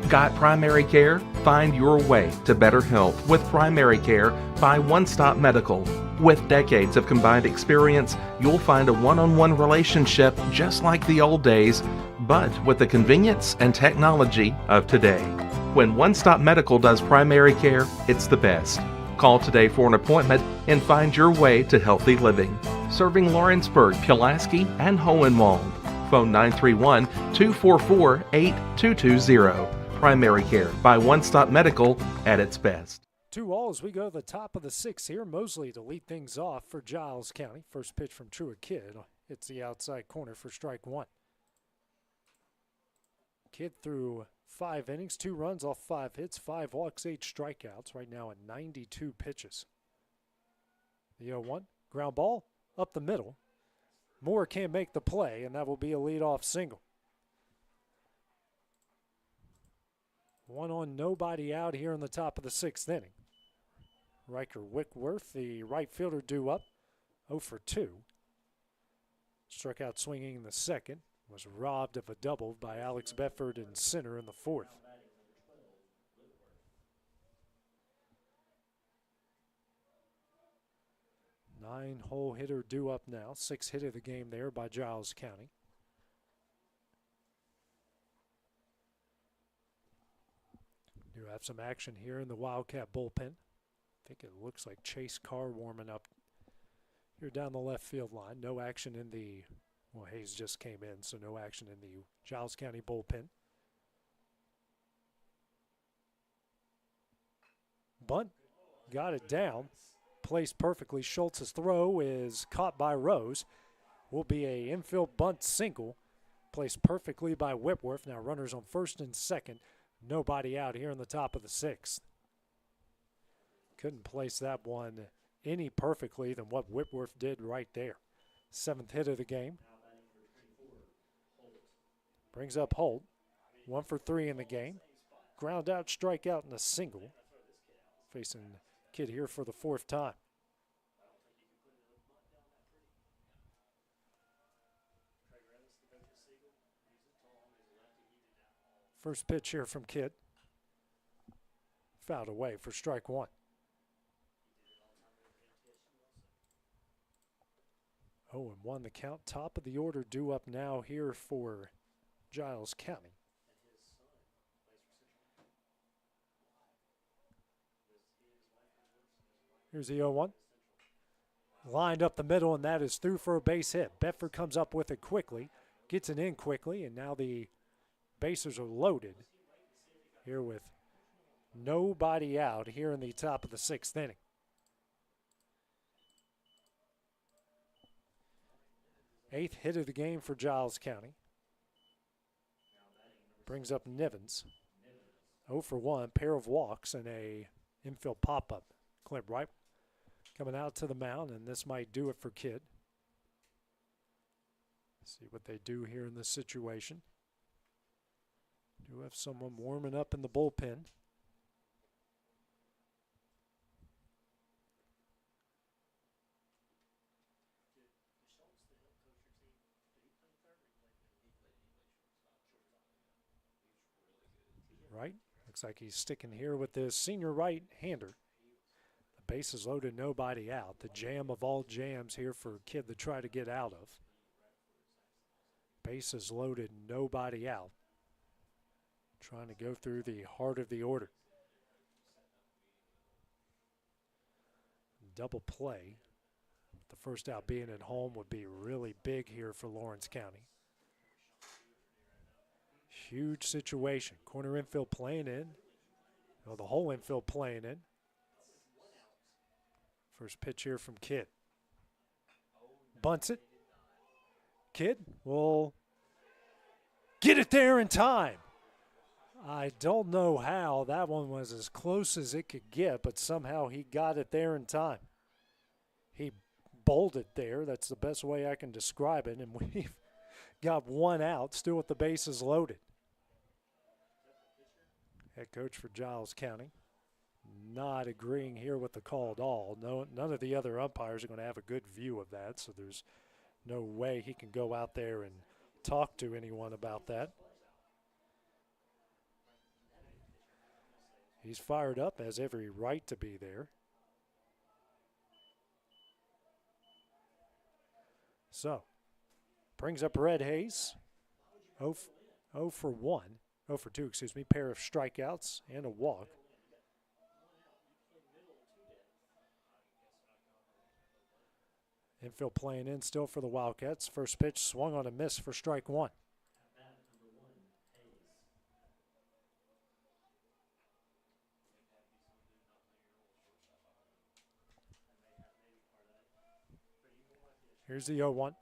Got primary care? Find your way to better health with primary care by One Stop Medical. With decades of combined experience, you'll find a one-on-one relationship just like the old days, but with the convenience and technology of today. When One Stop Medical does primary care, it's the best. Call today for an appointment and find your way to healthy living. Serving Lawrenceburg, Pulaski, and Hohenwald. Phone 931-244-8220. Primary care by One Stop Medical at its best. 2-all as we go to the top of the 6th here. Mosley to lead things off for Giles County. First pitch from Truett Kidd. It's the outside corner for strike one. Kidd threw 5 innings, 2 runs off 5 hits, 5 walks, 8 strikeouts. Right now at 92 pitches. The 0-1. Ground ball up the middle. Moore can't make the play, and that will be a leadoff single. 1 on, nobody out here in the top of the 6th inning. Riker Wickworth, the right fielder, due up, 0 for 2. Struck out swinging in the second. Was robbed of a double by Alex Bedford in center in the 4th. Nine-hole hitter due up now. 6th hit of the game there by Giles County. Do have some action here in the Wildcat bullpen. I think it looks like Chase Carr warming up here down the left field line. No action in the, well, Hayes just came in, so no action in the Giles County bullpen. Bunt, got it down, placed perfectly. Schultz's throw is caught by Rose. Will be a infield bunt single, placed perfectly by Whitworth. Now runners on first and second. Nobody out here in the top of the 6th. Couldn't place that one any perfectly than what Whitworth did right there. 7th hit of the game. Brings up Holt. 1 for 3 in the game. Ground out, strikeout, and a single. Facing Kidd here for the 4th time. First pitch here from Kidd. Fouled away for strike one. 0-1 the count. Top of the order due up now here for Giles County. Here's the 0-1. Lined up the middle, and that is through for a base hit. Bedford comes up with it quickly, gets it in quickly, and now the bases are loaded here with nobody out here in the top of the 6th inning. Eighth hit of the game for Giles County. Brings up Nivens. 0 for 1, pair of walks and a infield pop-up. Clip right coming out to the mound, and this might do it for Kidd. See what they do here in this situation. Do have someone warming up in the bullpen. Right, looks like he's sticking here with this senior right-hander. The bases loaded, nobody out. The jam of all jams here for Kidd to try to get out of. Bases loaded, nobody out. Trying to go through the heart of the order. double play. The first out being at home would be really big here for Lawrence County. Huge situation. Corner infield playing in. Well, the whole infield playing in. First pitch here from Kidd. Bunts it. Kidd will get it there in time. I don't know how. That one was as close as it could get, but somehow he got it there in time. He bowled it there. That's the best way I can describe it. And we've got one out, still with the bases loaded. Head coach for Giles County not agreeing here with the call at all. No, none of the other umpires are going to have a good view of that, so there's no way he can go out there and talk to anyone about that. He's fired up, has every right to be there. So, brings up Red Hayes. 0 for 2, pair of strikeouts and a walk. Infield playing in still for the Wildcats. First pitch swung on a miss for strike one. Here's the 0-1.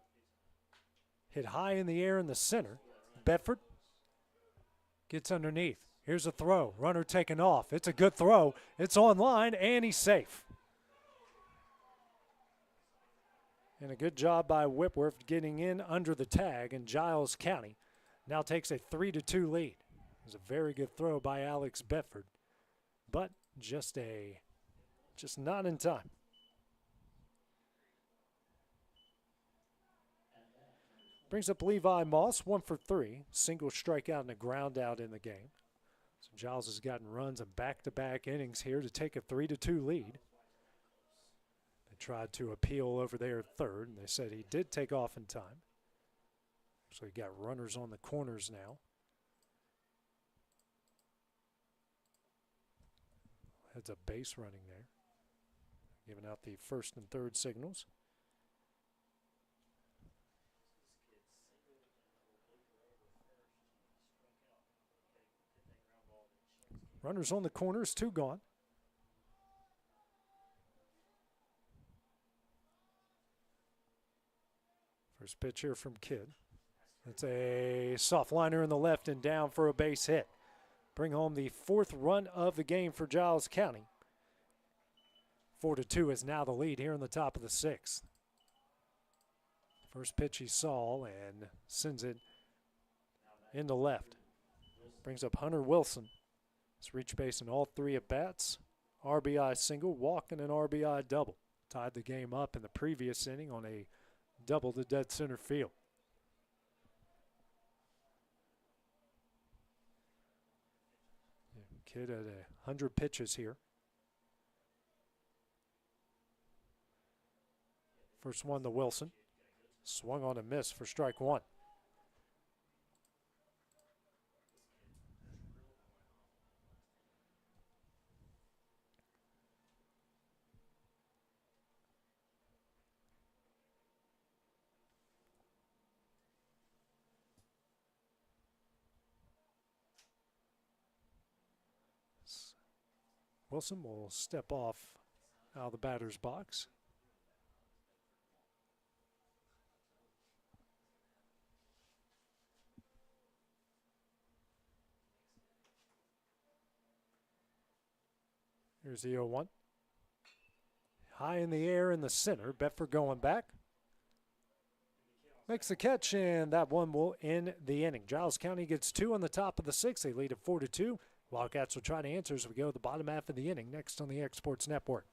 Hit high in the air in the center. Bedford gets underneath. Here's a throw. Runner taken off. It's a good throw. It's on line, and he's safe. And a good job by Whitworth getting in under the tag, and Giles County now takes a 3-2 lead. It was a very good throw by Alex Bedford, but just not in time. Brings up Levi Moss, 1 for 3. Single strikeout and a ground out in the game. So Giles has gotten runs in back-to-back innings here to take a 3-2 lead. They tried to appeal over there at third, and they said he did take off in time. So he got runners on the corners now. Heads up base running there. Giving out the first and third signals. Runners on the corners, 2 gone. First pitch here from Kidd. That's a soft liner in the left and down for a base hit. Bring home the 4th run of the game for Giles County. 4-2 is now the lead here in the top of the 6th. First pitch he saw and sends it into left. Brings up Hunter Wilson. He's reached base in all 3 at-bats. RBI single, walk, and an RBI double. Tied the game up in the previous inning on a double to dead center field. Kidd at 100 pitches here. First one to Wilson. Swung on a miss for strike one. Wilson will step off out of the batter's box. Here's the 0-1. High in the air in the center. Bedford going back. Makes the catch, and that one will end the inning. Giles County gets 2 on the top of the 6th. They lead at 4-2. Wildcats will try to answer as we go to the bottom half of the inning next on the X Sports Network.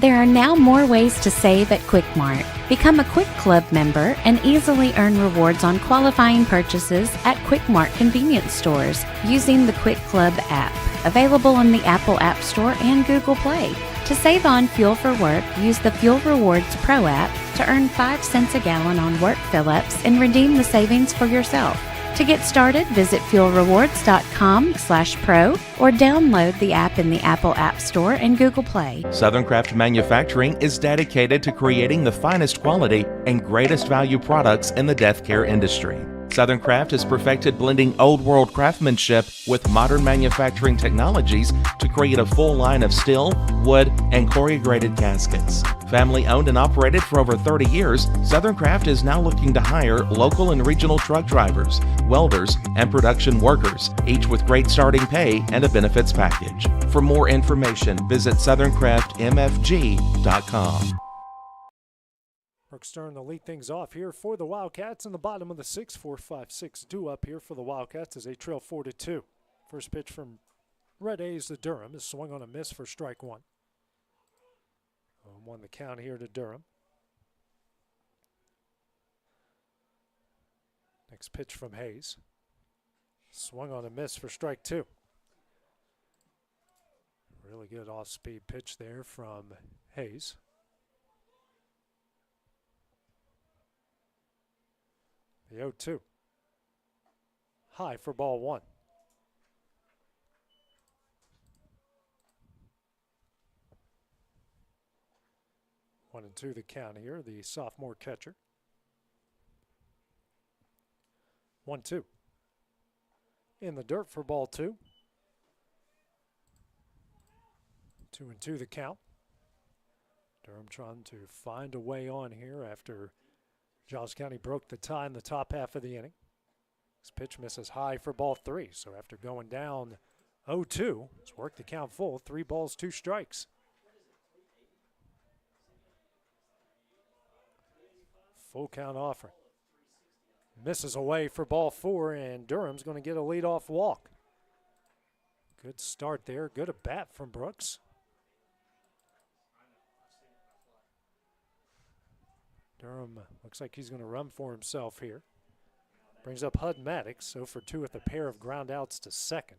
There are now more ways to save at Quick Mart. Become a Quick Club member and easily earn rewards on qualifying purchases at Quick Mart convenience stores using the Quick Club app, available on the Apple App Store and Google Play. To save on fuel for work, use the Fuel Rewards Pro app to earn 5 cents a gallon on work fill-ups and redeem the savings for yourself. To get started, visit fuelrewards.com/pro or download the app in the Apple App Store and Google Play. Southern Craft Manufacturing is dedicated to creating the finest quality and greatest value products in the death care industry. Southern Craft has perfected blending old world craftsmanship with modern manufacturing technologies to create a full line of steel, wood, and corrugated caskets. Family owned and operated for over 30 years, Southern Craft is now looking to hire local and regional truck drivers, welders, and production workers, each with great starting pay and a benefits package. For more information, visit southerncraftmfg.com. Brooks Stern to lead things off here for the Wildcats in the bottom of the 6. 4-5-6 due up here for the Wildcats as they trail 4-2. First pitch from Red A's to Durham is swung on a miss for strike one. 1 the count here to Durham. Next pitch from Hayes. Swung on a miss for strike two. Really good off-speed pitch there from Hayes. The 0-2. High for ball one. One and two the count here, the sophomore catcher. 1-2. In the dirt for ball two. 2-2 the count. Durham trying to find a way on here after Giles County broke the tie in the top half of the inning. This pitch misses high for ball three. So after going down 0-2, it's worked the count full. 3 balls, 2 strikes. Full count offering. Misses away for ball four, and Durham's going to get a leadoff walk. Good start there. Good at bat from Brooks. Durham looks like he's going to run for himself here. Brings up Hud Maddox, 0 for 2 with a pair of ground outs to second.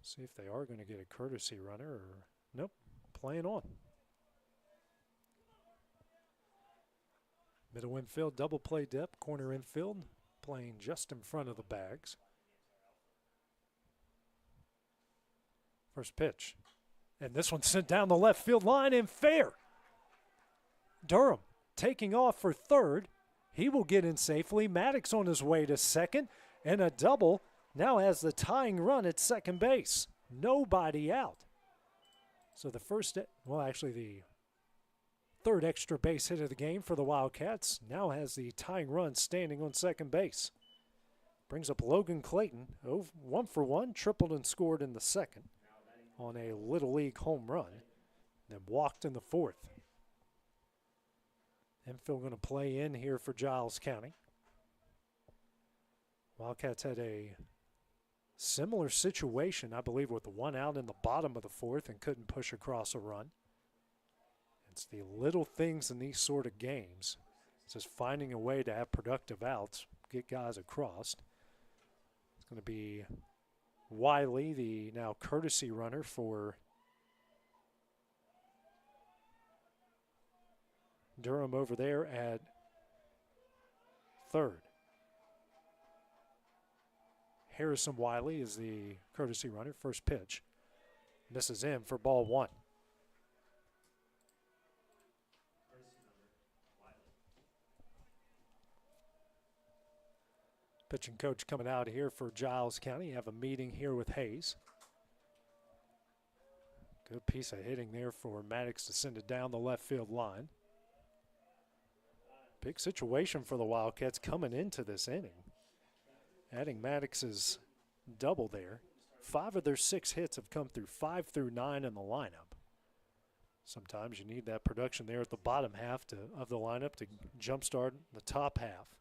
See if they are going to get a courtesy runner or nope, playing on. Middle infield, double play depth, corner infield, playing just in front of the bags. First pitch. And this one sent down the left field line and fair. Durham taking off for third. He will get in safely. Maddox on his way to second. And a double now has the tying run at second base. Nobody out. So the third extra base hit of the game for the Wildcats now has the tying run standing on second base. Brings up Logan Clayton. 1 for 1, tripled and scored in the second on a Little League home run, then walked in the fourth. Infield going to play in here for Giles County. Wildcats had a similar situation, I believe, with 1 out in the bottom of the fourth and couldn't push across a run. It's the little things in these sort of games. It's just finding a way to have productive outs, get guys across. It's going to be Wiley, the now courtesy runner for Durham over there at third. Harrison Wiley is the courtesy runner. First pitch. Misses in for ball one. Pitching coach coming out here for Giles County. Have a meeting here with Hayes. Good piece of hitting there for Maddox to send it down the left field line. Big situation for the Wildcats coming into this inning. Adding Maddox's double there. 5 of their 6 hits have come through 5 through 9 in the lineup. Sometimes you need that production there at the bottom half of the lineup to jumpstart the top half.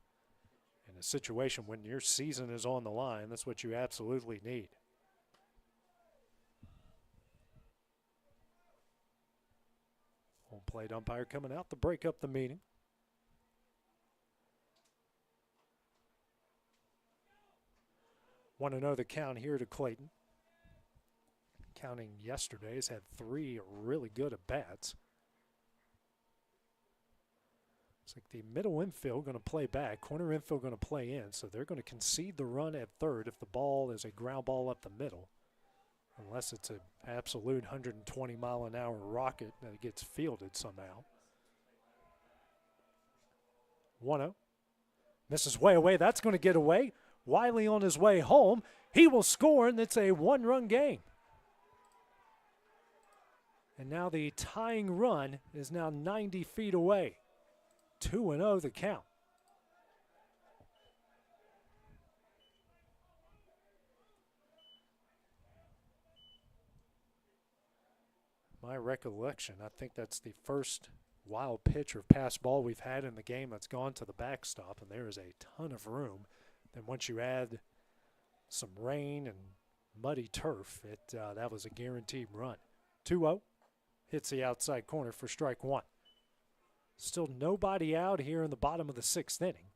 And a situation when your season is on the line, that's what you absolutely need. Home plate umpire coming out to break up the meeting. Want to know the count here to Clayton. Counting yesterday has had 3 really good at-bats. It's like the middle infield going to play back, corner infield going to play in, so they're going to concede the run at third if the ball is a ground ball up the middle, unless it's an absolute 120-mile-an-hour rocket that gets fielded somehow. 1-0. Misses way away. That's going to get away. Wiley on his way home. He will score, and it's a one-run game. And now the tying run is now 90 feet away. 2-0 the count. My recollection, I think that's the first wild pitch or pass ball we've had in the game that's gone to the backstop, and there is a ton of room. Then once you add some rain and muddy turf, that was a guaranteed run. 2-0, hits the outside corner for strike one. Still nobody out here in the bottom of the 6th inning.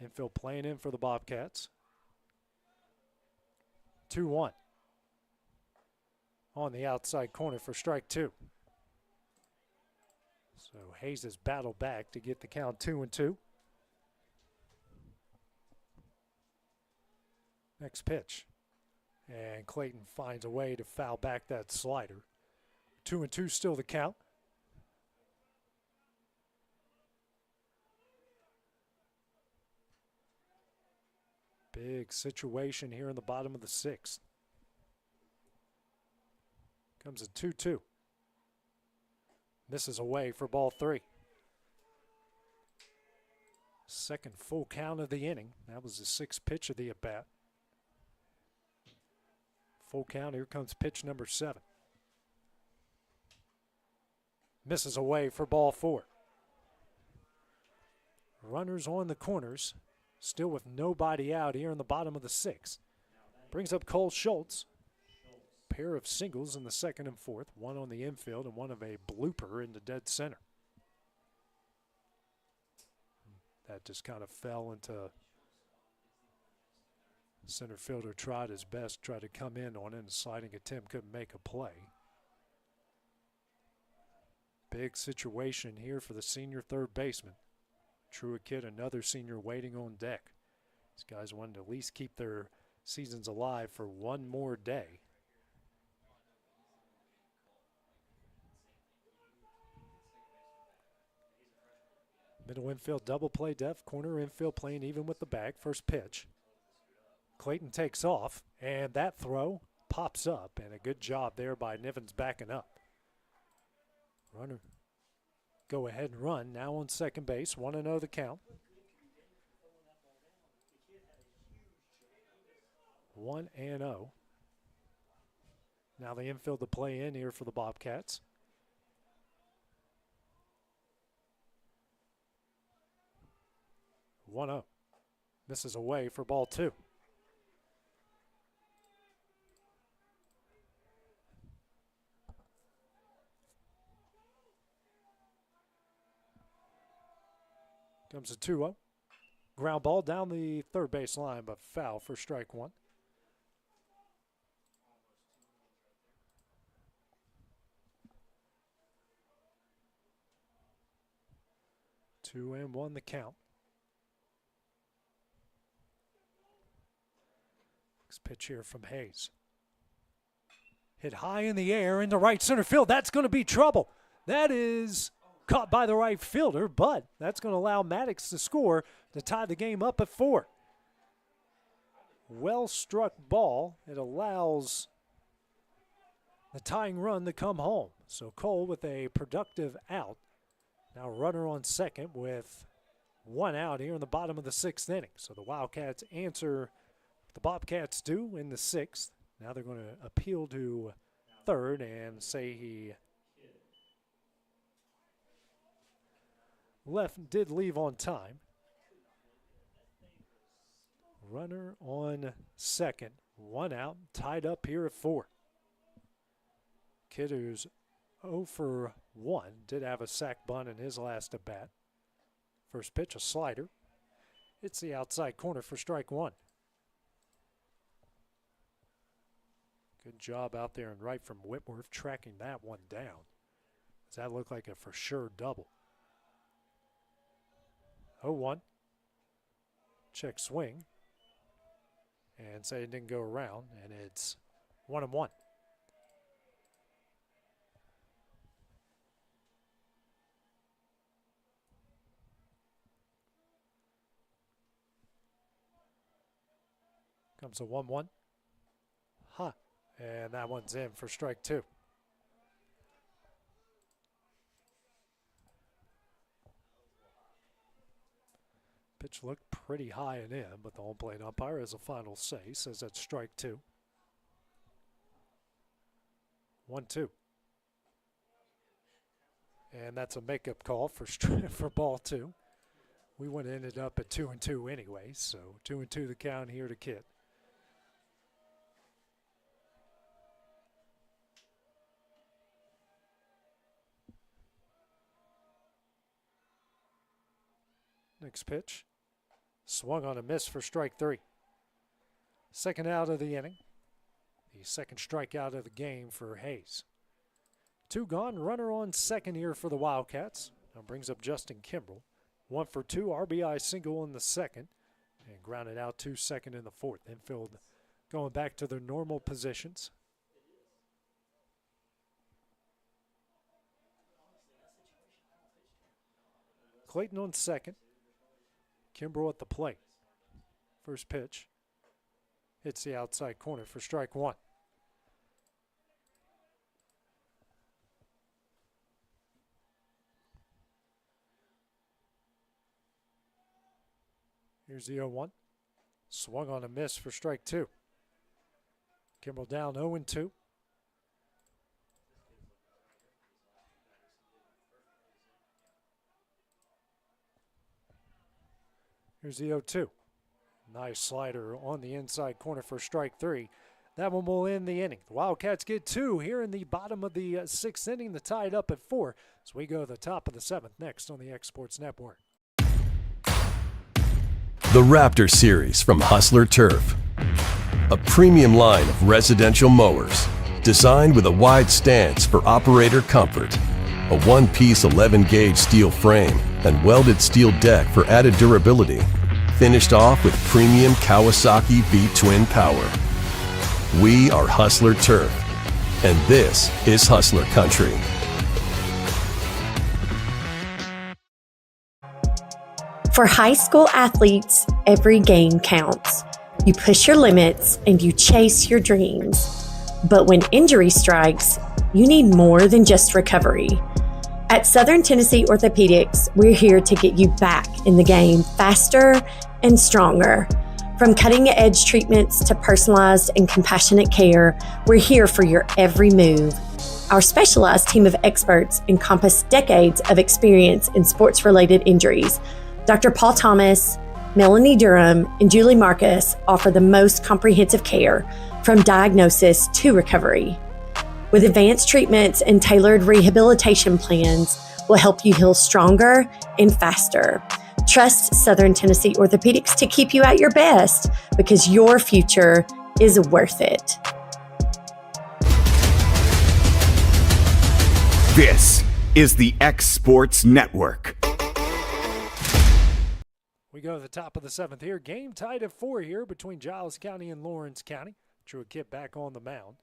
Infield playing in for the Bobcats. 2-1. On the outside corner for strike two. So Hayes has battled back to get the count 2-2. Next pitch. And Clayton finds a way to foul back that slider. 2-2 still the count. Big situation here in the bottom of the 6th. Comes a 2-2. Misses away for ball 3. Second full count of the inning. That was the 6th pitch of the at-bat. Full count. Here comes pitch number 7. Misses away for ball 4. Runners on the corners. Still with nobody out here in the bottom of the 6th. Brings up Cole Schultz. Pair of singles in the 2nd and 4th. One on the infield and one of a blooper into dead center. That just kind of fell into center fielder. Tried his best, tried to come in on it, and sliding attempt couldn't make a play. Big situation here for the senior third baseman. Truett Kid, another senior waiting on deck. These guys wanted to at least keep their seasons alive for one more day. Middle infield double play depth, corner infield playing even with the bag. First pitch. Clayton takes off, and that throw pops up, and a good job there by Nivens backing up. Runner go ahead and run now on second base. 1-0 the count. 1-0. Now the infield to play in here for the Bobcats. Misses away for ball 2. Comes a 2-0. Ground ball down the third base line, but foul for strike one. Two and one the count. Next pitch here from Hayes. Hit high in the air into right center field. That's going to be trouble. That is caught by the right fielder, but that's going to allow Maddox to score to tie the game up at 4. Well struck ball. It allows the tying run to come home. So Cole with a productive out. Now runner on second with one out here in the bottom of the 6th inning. So the Wildcats answer the Bobcats do in the 6th. Now they're going to appeal to third and say he did leave on time. Runner on second. 1 out. Tied up here at 4. Kid who's 0 for 1. Did have a sac bunt in his last at bat. First pitch, a slider. It's the outside corner for strike 1. Good job out there and right from Whitworth tracking that one down. Does that look like a for sure double? 0-1. Check swing. And say it didn't go around, and it's 1-1. Comes a 1-1. And that one's in for strike 2. Pitch looked pretty high and in, but the home plate umpire has a final say, says that's strike 2. 1-2. And that's a makeup call for ball 2. We would have ended up at 2-2 anyway, so 2-2 the count here to Kidd. Next pitch. Swung on a miss for strike 3. Second out of the inning. The second strikeout of the game for Hayes. 2 gone. Runner on second here for the Wildcats. Now brings up Justin Kimbrell. 1 for 2. RBI single in the second. And grounded out to second in the fourth. Infield going back to their normal positions. Clayton on second. Kimbrell at the plate. First pitch. Hits the outside corner for strike 1. Here's the 0-1. Swung on a miss for strike 2. Kimbrell down 0-2. Here's the 0-2. Nice slider on the inside corner for strike 3. That one will end the inning. The Wildcats get 2 here in the bottom of the 6th inning. The tied up at 4. So we go to the top of the 7th next on the X Sports Network. The Raptor Series from Hustler Turf. A premium line of residential mowers designed with a wide stance for operator comfort. A one-piece 11-gauge steel frame and welded steel deck for added durability. Finished off with premium Kawasaki V-twin power. We are Hustler Turf, and this is Hustler Country. For high school athletes, every game counts. You push your limits and you chase your dreams. But when injury strikes, you need more than just recovery. At Southern Tennessee Orthopedics, we're here to get you back in the game faster and stronger. From cutting-edge treatments to personalized and compassionate care, we're here for your every move. Our specialized team of experts encompass decades of experience in sports-related injuries. Dr. Paul Thomas, Melanie Durham, and Julie Marcus offer the most comprehensive care from diagnosis to recovery. With advanced treatments and tailored rehabilitation plans, we'll help you heal stronger and faster. Trust Southern Tennessee Orthopedics to keep you at your best because your future is worth it. This is the X Sports Network. We go to the top of the 7th here. Game tied at 4 here between Giles County and Lawrence County. Drew a Kidd back on the mound.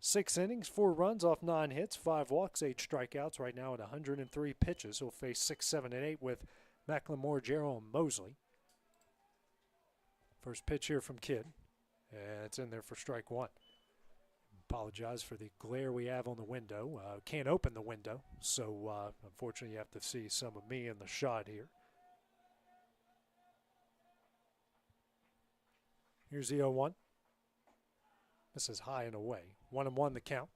6 innings, 4 runs off 9 hits, 5 walks, 8 strikeouts. Right now at 103 pitches. He'll face 6, 7, and 8 with McLemore, Jarrell, and Mosley. First pitch here from Kidd. And it's in there for strike 1. Apologize for the glare we have on the window. Can't open the window, so unfortunately you have to see some of me in the shot here. Here's the 0-1. This is high and away. 1-1 the count.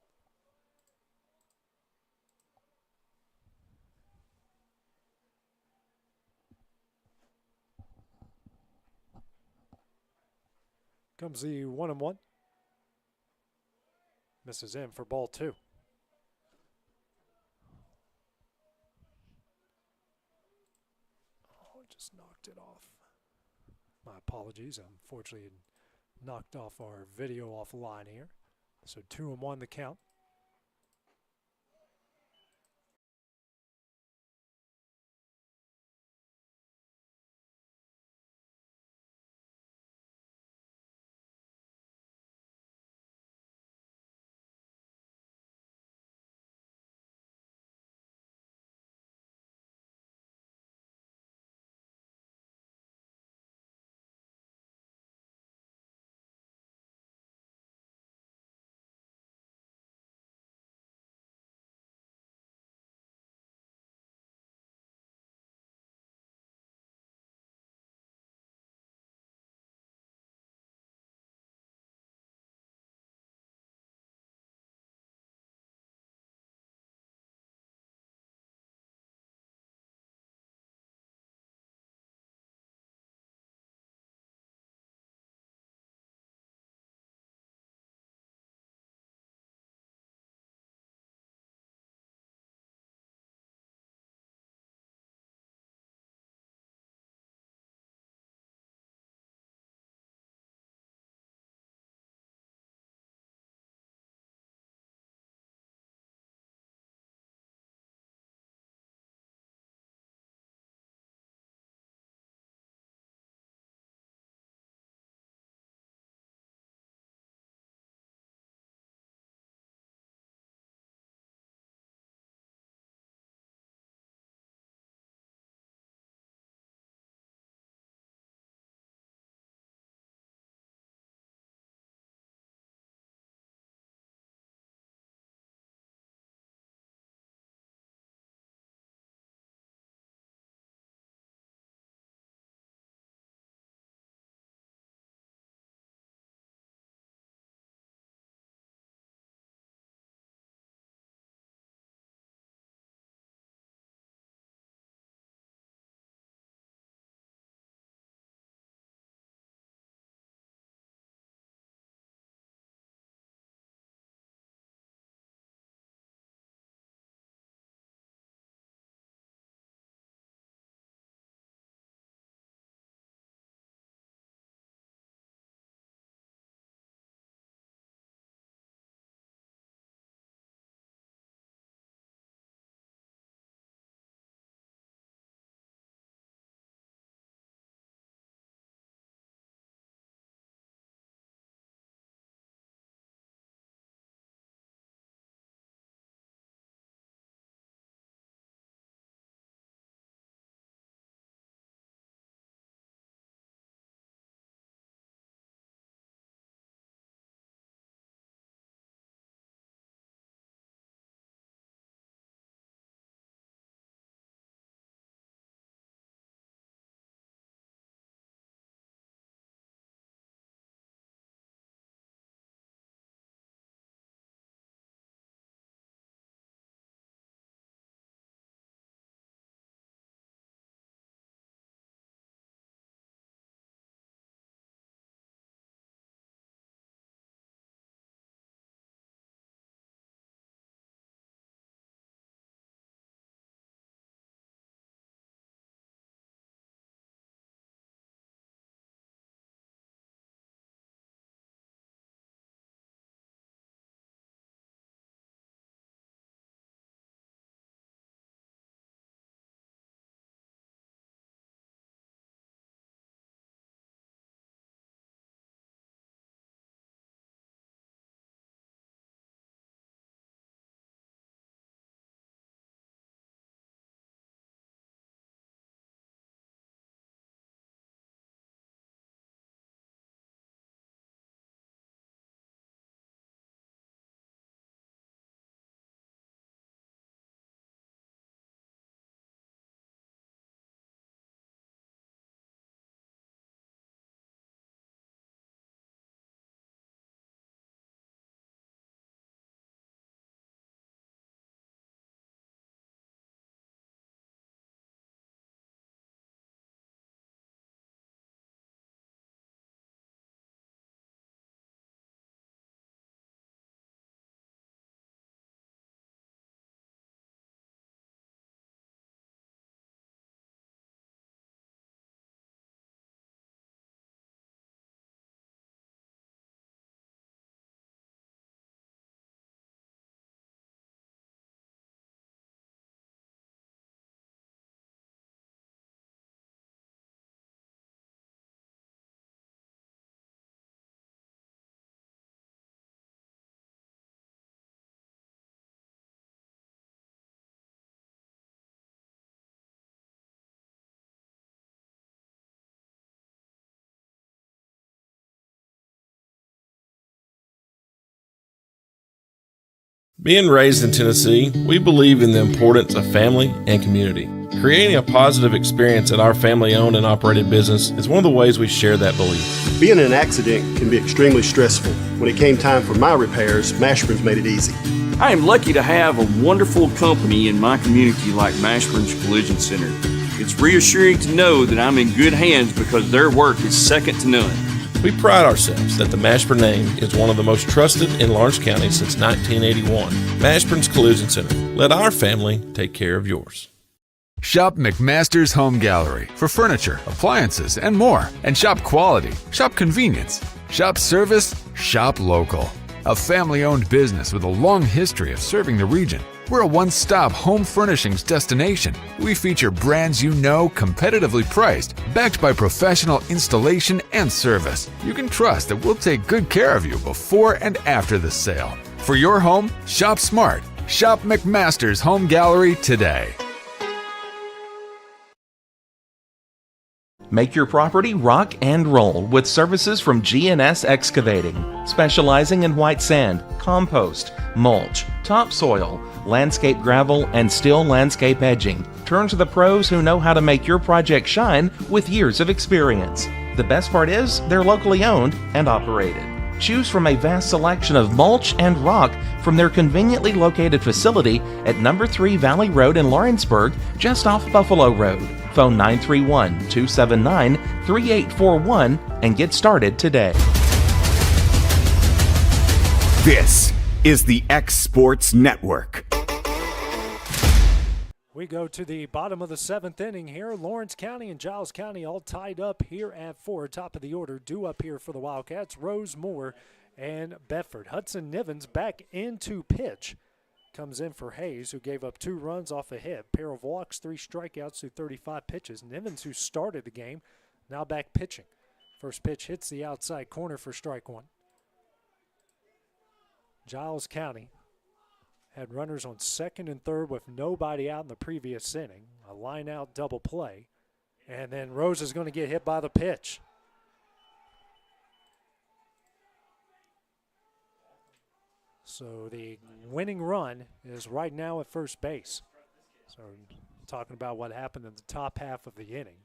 Comes the 1-1. Misses in for ball 2. Oh, just knocked it off. My apologies. Unfortunately, it knocked off our video offline here. So 2-1 the count. Being raised in Tennessee, we believe in the importance of family and community. Creating a positive experience at our family-owned and operated business is one of the ways we share that belief. Being in an accident can be extremely stressful. When it came time for my repairs, Mashburn's made it easy. I am lucky to have a wonderful company in my community like Mashburn's Collision Center. It's reassuring to know that I'm in good hands because their work is second to none. We pride ourselves that the Mashburn name is one of the most trusted in Lawrence County since 1981. Mashburn's Collision Center. Let our family take care of yours. Shop McMaster's Home Gallery for furniture, appliances, and more. And shop quality, shop convenience, shop service, shop local. A family-owned business with a long history of serving the region. We're a one-stop home furnishings destination. We feature brands you know, competitively priced, backed by professional installation and service. You can trust that we'll take good care of you before and after the sale. For your home, shop smart. Shop McMaster's Home Gallery today. Make your property rock and roll with services from G&S Excavating, specializing in white sand, compost, mulch, topsoil, landscape gravel, and steel landscape edging. Turn to the pros who know how to make your project shine with years of experience. The best part is they're locally owned and operated. Choose from a vast selection of mulch and rock from their conveniently located facility at number 3 Valley Road in Lawrenceburg, just off Buffalo Road. Phone 931-279-3841 and get started today. This is the X Sports Network. We go to the bottom of the 7th inning here. Lawrence County and Giles County all tied up here at 4. Top of the order, due up here for the Wildcats, Rose Moore and Bedford. Hudson Nivens back into pitch. Comes in for Hayes, who gave up 2 runs off a hit. Pair of walks, 3 strikeouts through 35 pitches. Nivens, who started the game, now back pitching. First pitch hits the outside corner for strike 1. Giles County had runners on second and third with nobody out in the previous inning. A line-out double play. And then Rose is going to get hit by the pitch. So the winning run is right now at first base. So talking about what happened in the top half of the inning.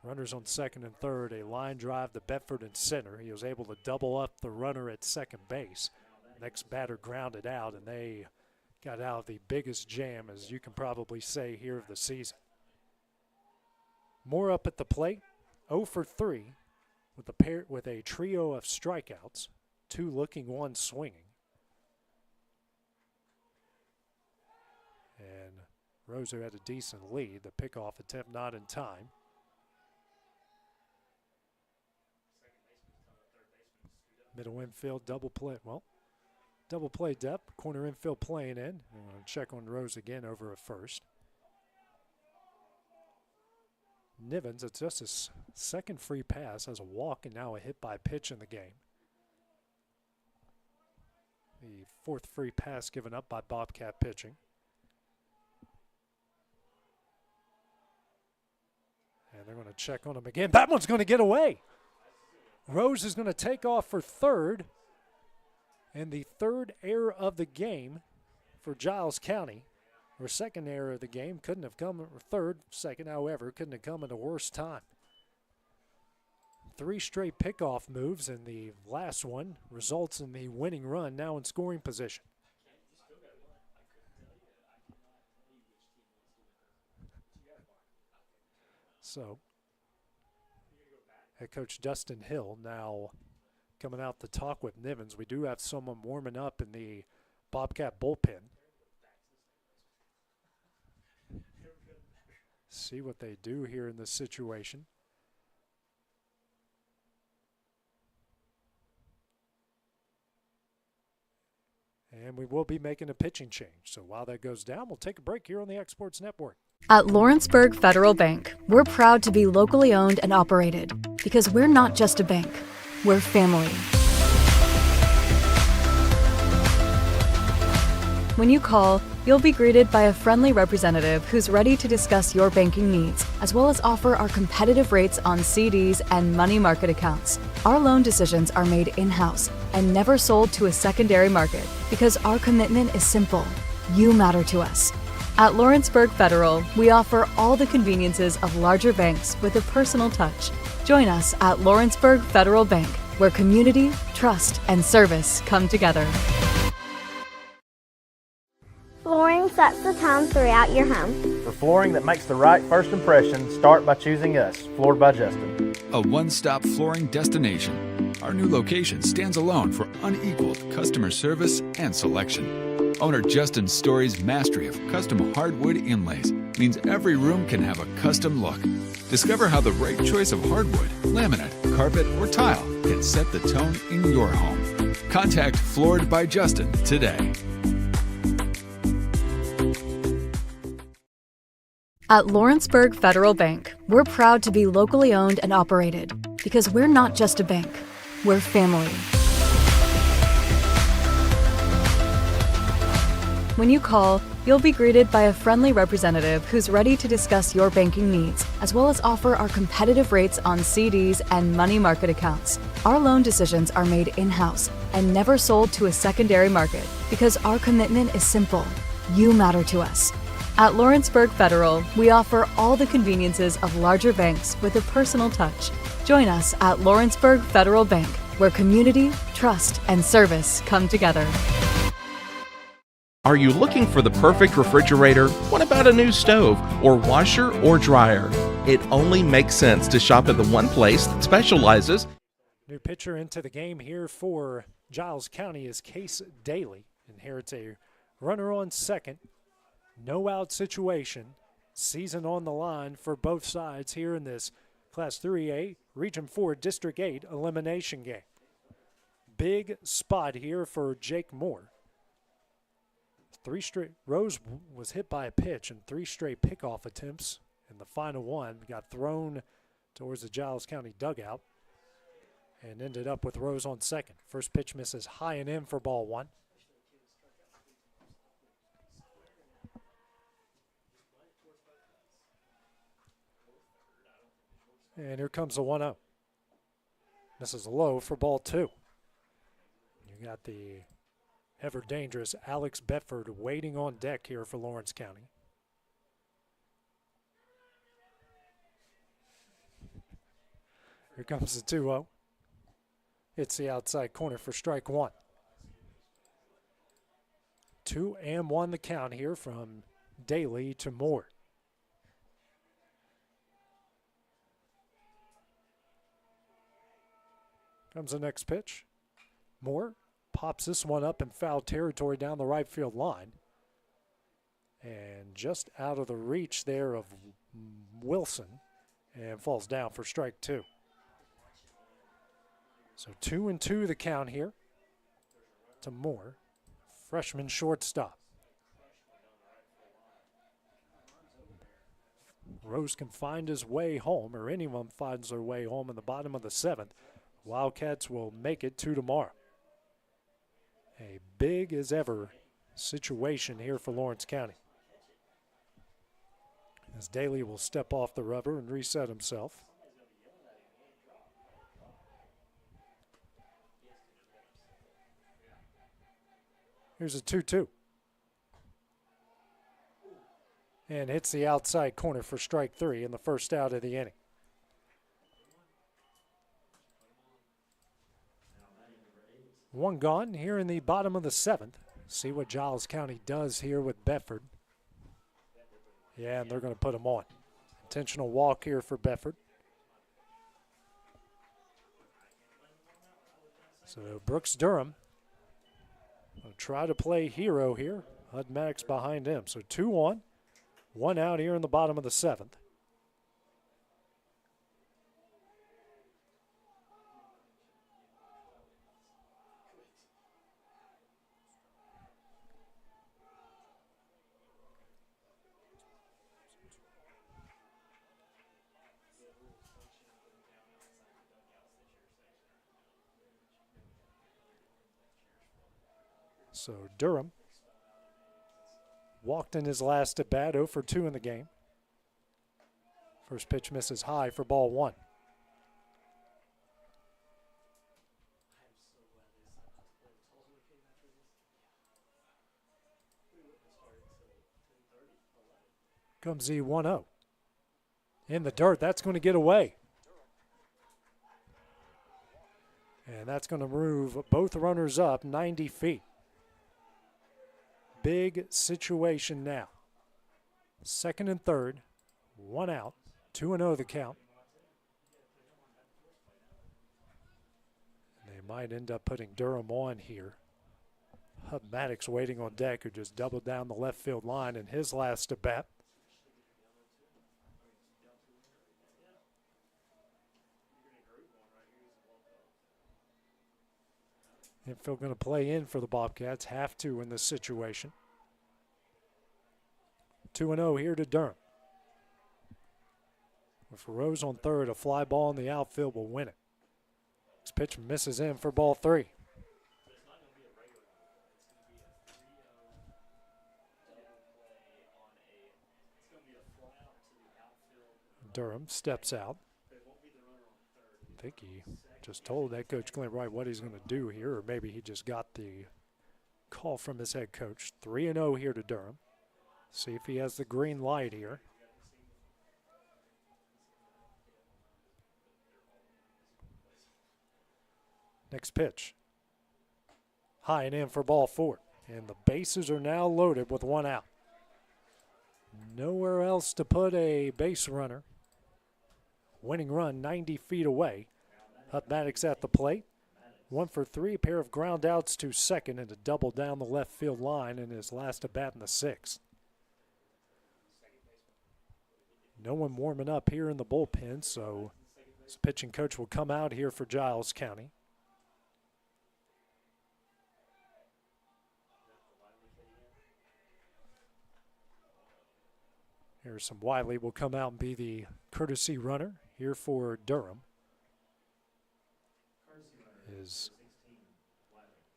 Runners on second and third, a line drive to Bedford in center. He was able to double up the runner at second base. Next batter grounded out, and they got out of the biggest jam, as you can probably say, here of the season. Moore up at the plate, 0 for 3 with a trio of strikeouts, 2 looking, 1 swinging. And Rose, who had a decent lead, the pickoff attempt not in time. Middle infield double play. Well, double play depth. Corner infield playing in. I'm going to check on Rose again over at first. Nivens, it's just his second free pass, has a walk and now a hit by pitch in the game. The 4th free pass given up by Bobcat pitching. And they're going to check on him again. That one's going to get away. Rose is going to take off for third. And the 3rd error of the game for Giles County, or 2nd error of the game, couldn't have come, or 3rd, 2nd, however, couldn't have come at a worse time. 3 straight pickoff moves, and the last one results in the winning run, now in scoring position. So, head coach Dustin Hill now coming out to talk with Nivens. We do have someone warming up in the Bobcat bullpen. See what they do here in this situation. And we will be making a pitching change. So while that goes down, we'll take a break here on the X Sports Network. At Lawrenceburg Federal Bank, we're proud to be locally owned and operated because we're not just a bank, we're family. When you call, you'll be greeted by a friendly representative who's ready to discuss your banking needs as well as offer our competitive rates on CDs and money market accounts. Our loan decisions are made in-house and never sold to a secondary market because our commitment is simple. You matter to us. At Lawrenceburg Federal, we offer all the conveniences of larger banks with a personal touch. Join us at Lawrenceburg Federal Bank, where community, trust, and service come together. Flooring sets the tone throughout your home. For flooring that makes the right first impression, start by choosing us, Floored by Justin. A one-stop flooring destination. Our new location stands alone for unequaled customer service and selection. Owner Justin Story's mastery of custom hardwood inlays means every room can have a custom look. Discover how the right choice of hardwood, laminate, carpet, or tile can set the tone in your home. Contact Floored by Justin today. At Lawrenceburg Federal Bank, we're proud to be locally owned and operated because we're not just a bank, we're family. When you call, you'll be greeted by a friendly representative who's ready to discuss your banking needs, as well as offer our competitive rates on CDs and money market accounts. Our loan decisions are made in-house and never sold to a secondary market because our commitment is simple. You matter to us. At Lawrenceburg Federal, we offer all the conveniences of larger banks with a personal touch. Join us at Lawrenceburg Federal Bank, where community, trust, and service come together. Are you looking for the perfect refrigerator? What about a new stove or washer or dryer? It only makes sense to shop at the one place that specializes. New pitcher into the game here for Giles County is Case Daly. Inherits a runner on second. No out situation. Season on the line for both sides here in this Class 3A Region 4 District 8 elimination game. Big spot here for Jake Moore. Rose was hit by a pitch and 3 straight pickoff attempts, and the final one got thrown towards the Giles County dugout and ended up with Rose on second. First pitch misses high and in for ball 1. And here comes the 1-0. This is low for ball 2. You got the ever dangerous Alex Bedford waiting on deck here for Lawrence County. Here comes the 2-0. It's the outside corner for strike 1. 2-1 the count here from Daly to Moore. Comes the next pitch. Moore pops this one up in foul territory down the right field line. And just out of the reach there of Wilson, and falls down for strike 2. So 2-2 the count here to Moore, freshman shortstop. Rose can find his way home, or anyone finds their way home in the bottom of the 7th. Wildcats will make it to tomorrow. A big as ever situation here for Lawrence County, as Daly will step off the rubber and reset himself. Here's a 2-2. And hits the outside corner for strike 3 in the first out of the inning. One gone here in the bottom of the 7th. See what Giles County does here with Bedford. Yeah, and they're going to put him on. Intentional walk here for Bedford. So Brooks Durham will try to play hero here. Hud Maddox behind him. So 2-1. 1 out here in the bottom of the 7th. So Durham walked in his last at bat, 0 for 2 in the game. First pitch misses high for ball 1. Comes the 1-0. In the dirt, that's going to get away. And that's going to move both runners up 90 feet. Big situation now. Second and third, 1 out, 2-0 the count. They might end up putting Durham on here. Hub Maddox waiting on deck, who just doubled down the left field line in his last at bat. Infield going to play in for the Bobcats, have to in this situation. 2-0 here to Durham. With Rose on third, a fly ball in the outfield will win it. This pitch misses in for ball 3. Durham steps out. I think he just told head coach Glenn Wright what he's going to do here, or maybe he just got the call from his head coach. 3-0 here to Durham. See if he has the green light here. Next pitch. High and in for ball 4. And the bases are now loaded with 1 out. Nowhere else to put a base runner. Winning run 90 feet away. Hub Maddox at the plate. 1 for 3, a pair of ground outs to second, and a double down the left field line in his last at bat in the 6th. No one warming up here in the bullpen, so the pitching coach will come out here for Giles County. Here's some Wiley will come out and be the courtesy runner here for Durham. His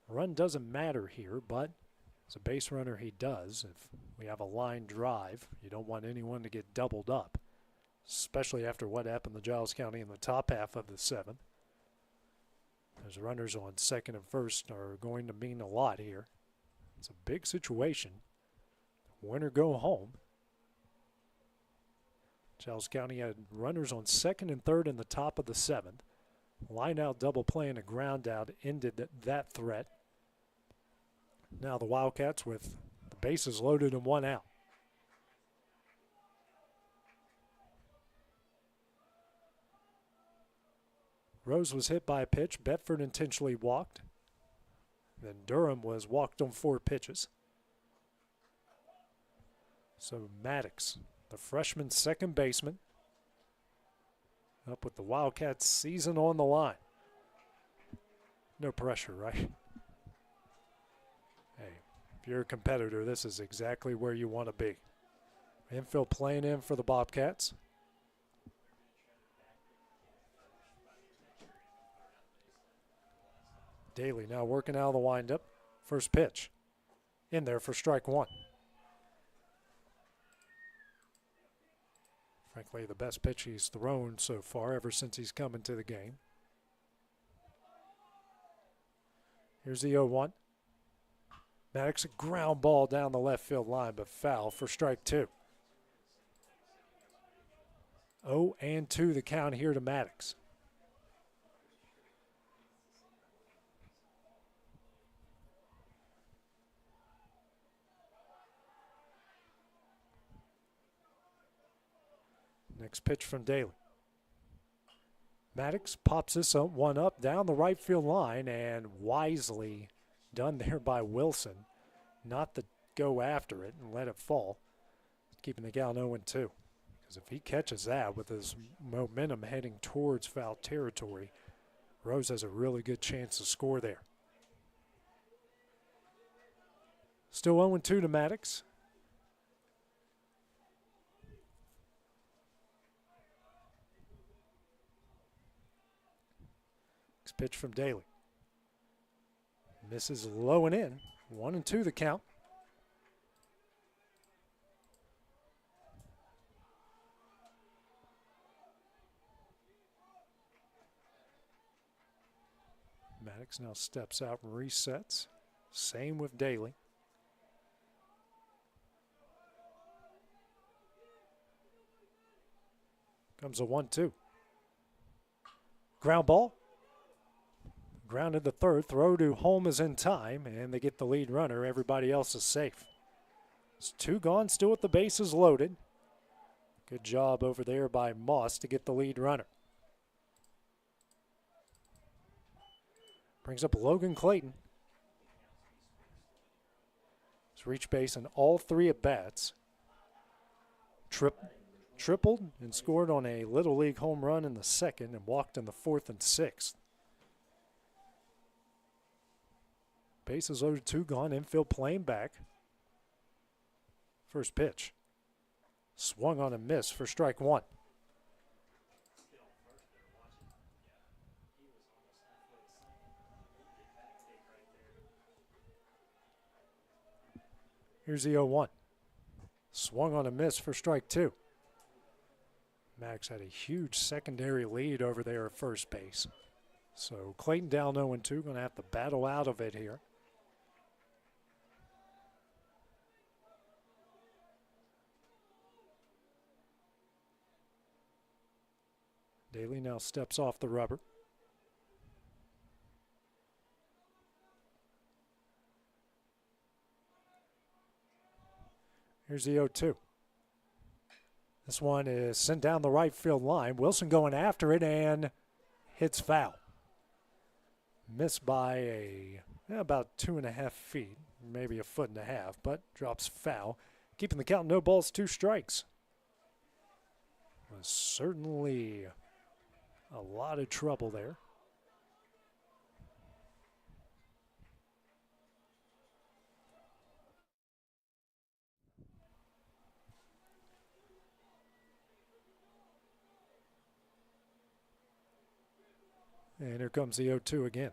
run doesn't matter here, but as a base runner he does. If we have a line drive, you don't want anyone to get doubled up, especially after what happened to Giles County in the top half of the 7th. Those runners on second and first are going to mean a lot here. It's a big situation. Win or go home. Giles County had runners on second and third in the top of the 7th. Line out double play and a ground out ended that threat. Now the Wildcats with the bases loaded and 1 out. Rose was hit by a pitch. Bedford intentionally walked. Then Durham was walked on 4 pitches. So Maddox, the freshman second baseman, up with the Wildcats season on the line. No pressure, right? Hey, if you're a competitor, this is exactly where you want to be. Infield playing in for the Bobcats. Daly now working out of the windup. First pitch in there for strike 1. Frankly, the best pitch he's thrown so far ever since he's come into the game. Here's the 0-1. Maddox, a ground ball down the left field line, but foul for strike 2. 0-2 the count here to Maddox. Next pitch from Daly. Maddox pops this one up down the right field line, and wisely done there by Wilson not to go after it and let it fall, keeping the count 0-2. Because if he catches that with his momentum heading towards foul territory, Rose has a really good chance to score there. Still 0-2 to Maddox. Pitch from Daly. Misses low and in. 1-2 the count. Maddox now steps out and resets. Same with Daly. Comes a 1-2. Ground ball. Grounded the third. Throw to home is in time, and they get the lead runner. Everybody else is safe. It's 2 gone, still with the bases loaded. Good job over there by Moss to get the lead runner. Brings up Logan Clayton. He's reached base in all 3 at-bats. Tripled and scored on a Little League home run in the second and walked in the 4th and 6th. Bases loaded, 2 gone, infield playing back. First pitch. Swung on a miss for strike 1. Here's the 0-1. Swung on a miss for strike 2. Max had a huge secondary lead over there at first base. So Clayton down 0-2, going to have to battle out of it here. Daly now steps off the rubber. Here's the 0-2. This one is sent down the right field line. Wilson going after it and hits foul. Missed by about 2.5 feet, maybe 1.5 feet, but drops foul. Keeping the count, no balls, 2 strikes. Was certainly a lot of trouble there. And here comes the 0-2 again.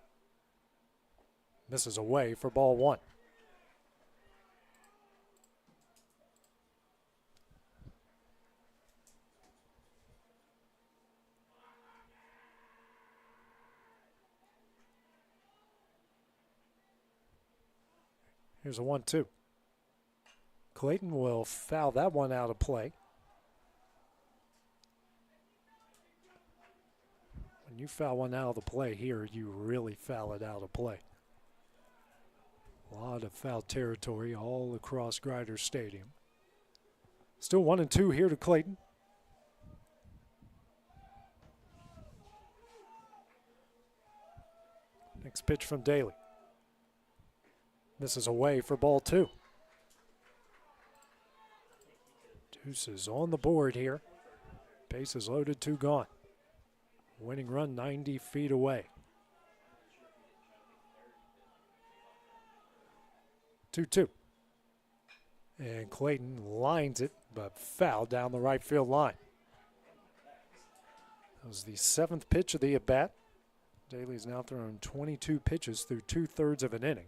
Misses away for ball 1. Here's a 1-2. Clayton will foul that one out of play. When you foul one out of the play here, you really foul it out of play. A lot of foul territory all across Grider Stadium. Still 1-2 here to Clayton. Next pitch from Daly. Misses away for ball 2. Deuces on the board here. Bases loaded, 2 gone. Winning run 90 feet away. 2-2. And Clayton lines it, but foul down the right field line. That was the 7th pitch of the at-bat. Daly's now thrown 22 pitches through 2/3 of an inning.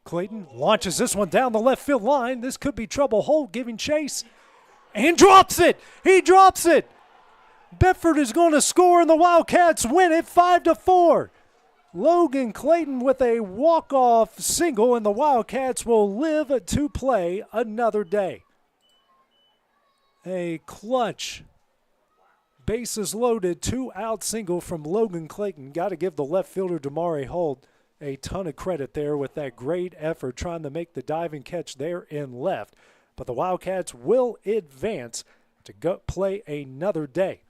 Clayton launches this one down the left field line. This could be trouble. Holt giving chase and drops it. He drops it. Bedford is going to score and the Wildcats win it 5-4. Logan Clayton with a walk-off single, and the Wildcats will live to play another day. A clutch, bases loaded, 2-out single from Logan Clayton. Got to give the left fielder Damari Holt a ton of credit there with that great effort trying to make the diving catch there in left. But the Wildcats will advance to go play another day.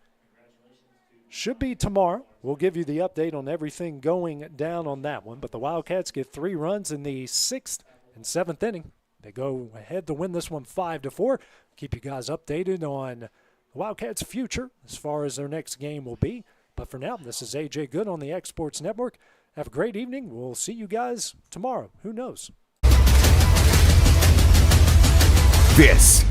Should be tomorrow. We'll give you the update on everything going down on that one. But the Wildcats get 3 runs in the 6th and 7th inning. They go ahead to win this one 5-4. Keep you guys updated on the Wildcats' future as far as their next game will be. But for now, this is AJ Good on the X Sports Network. Have a great evening. We'll see you guys tomorrow. Who knows? This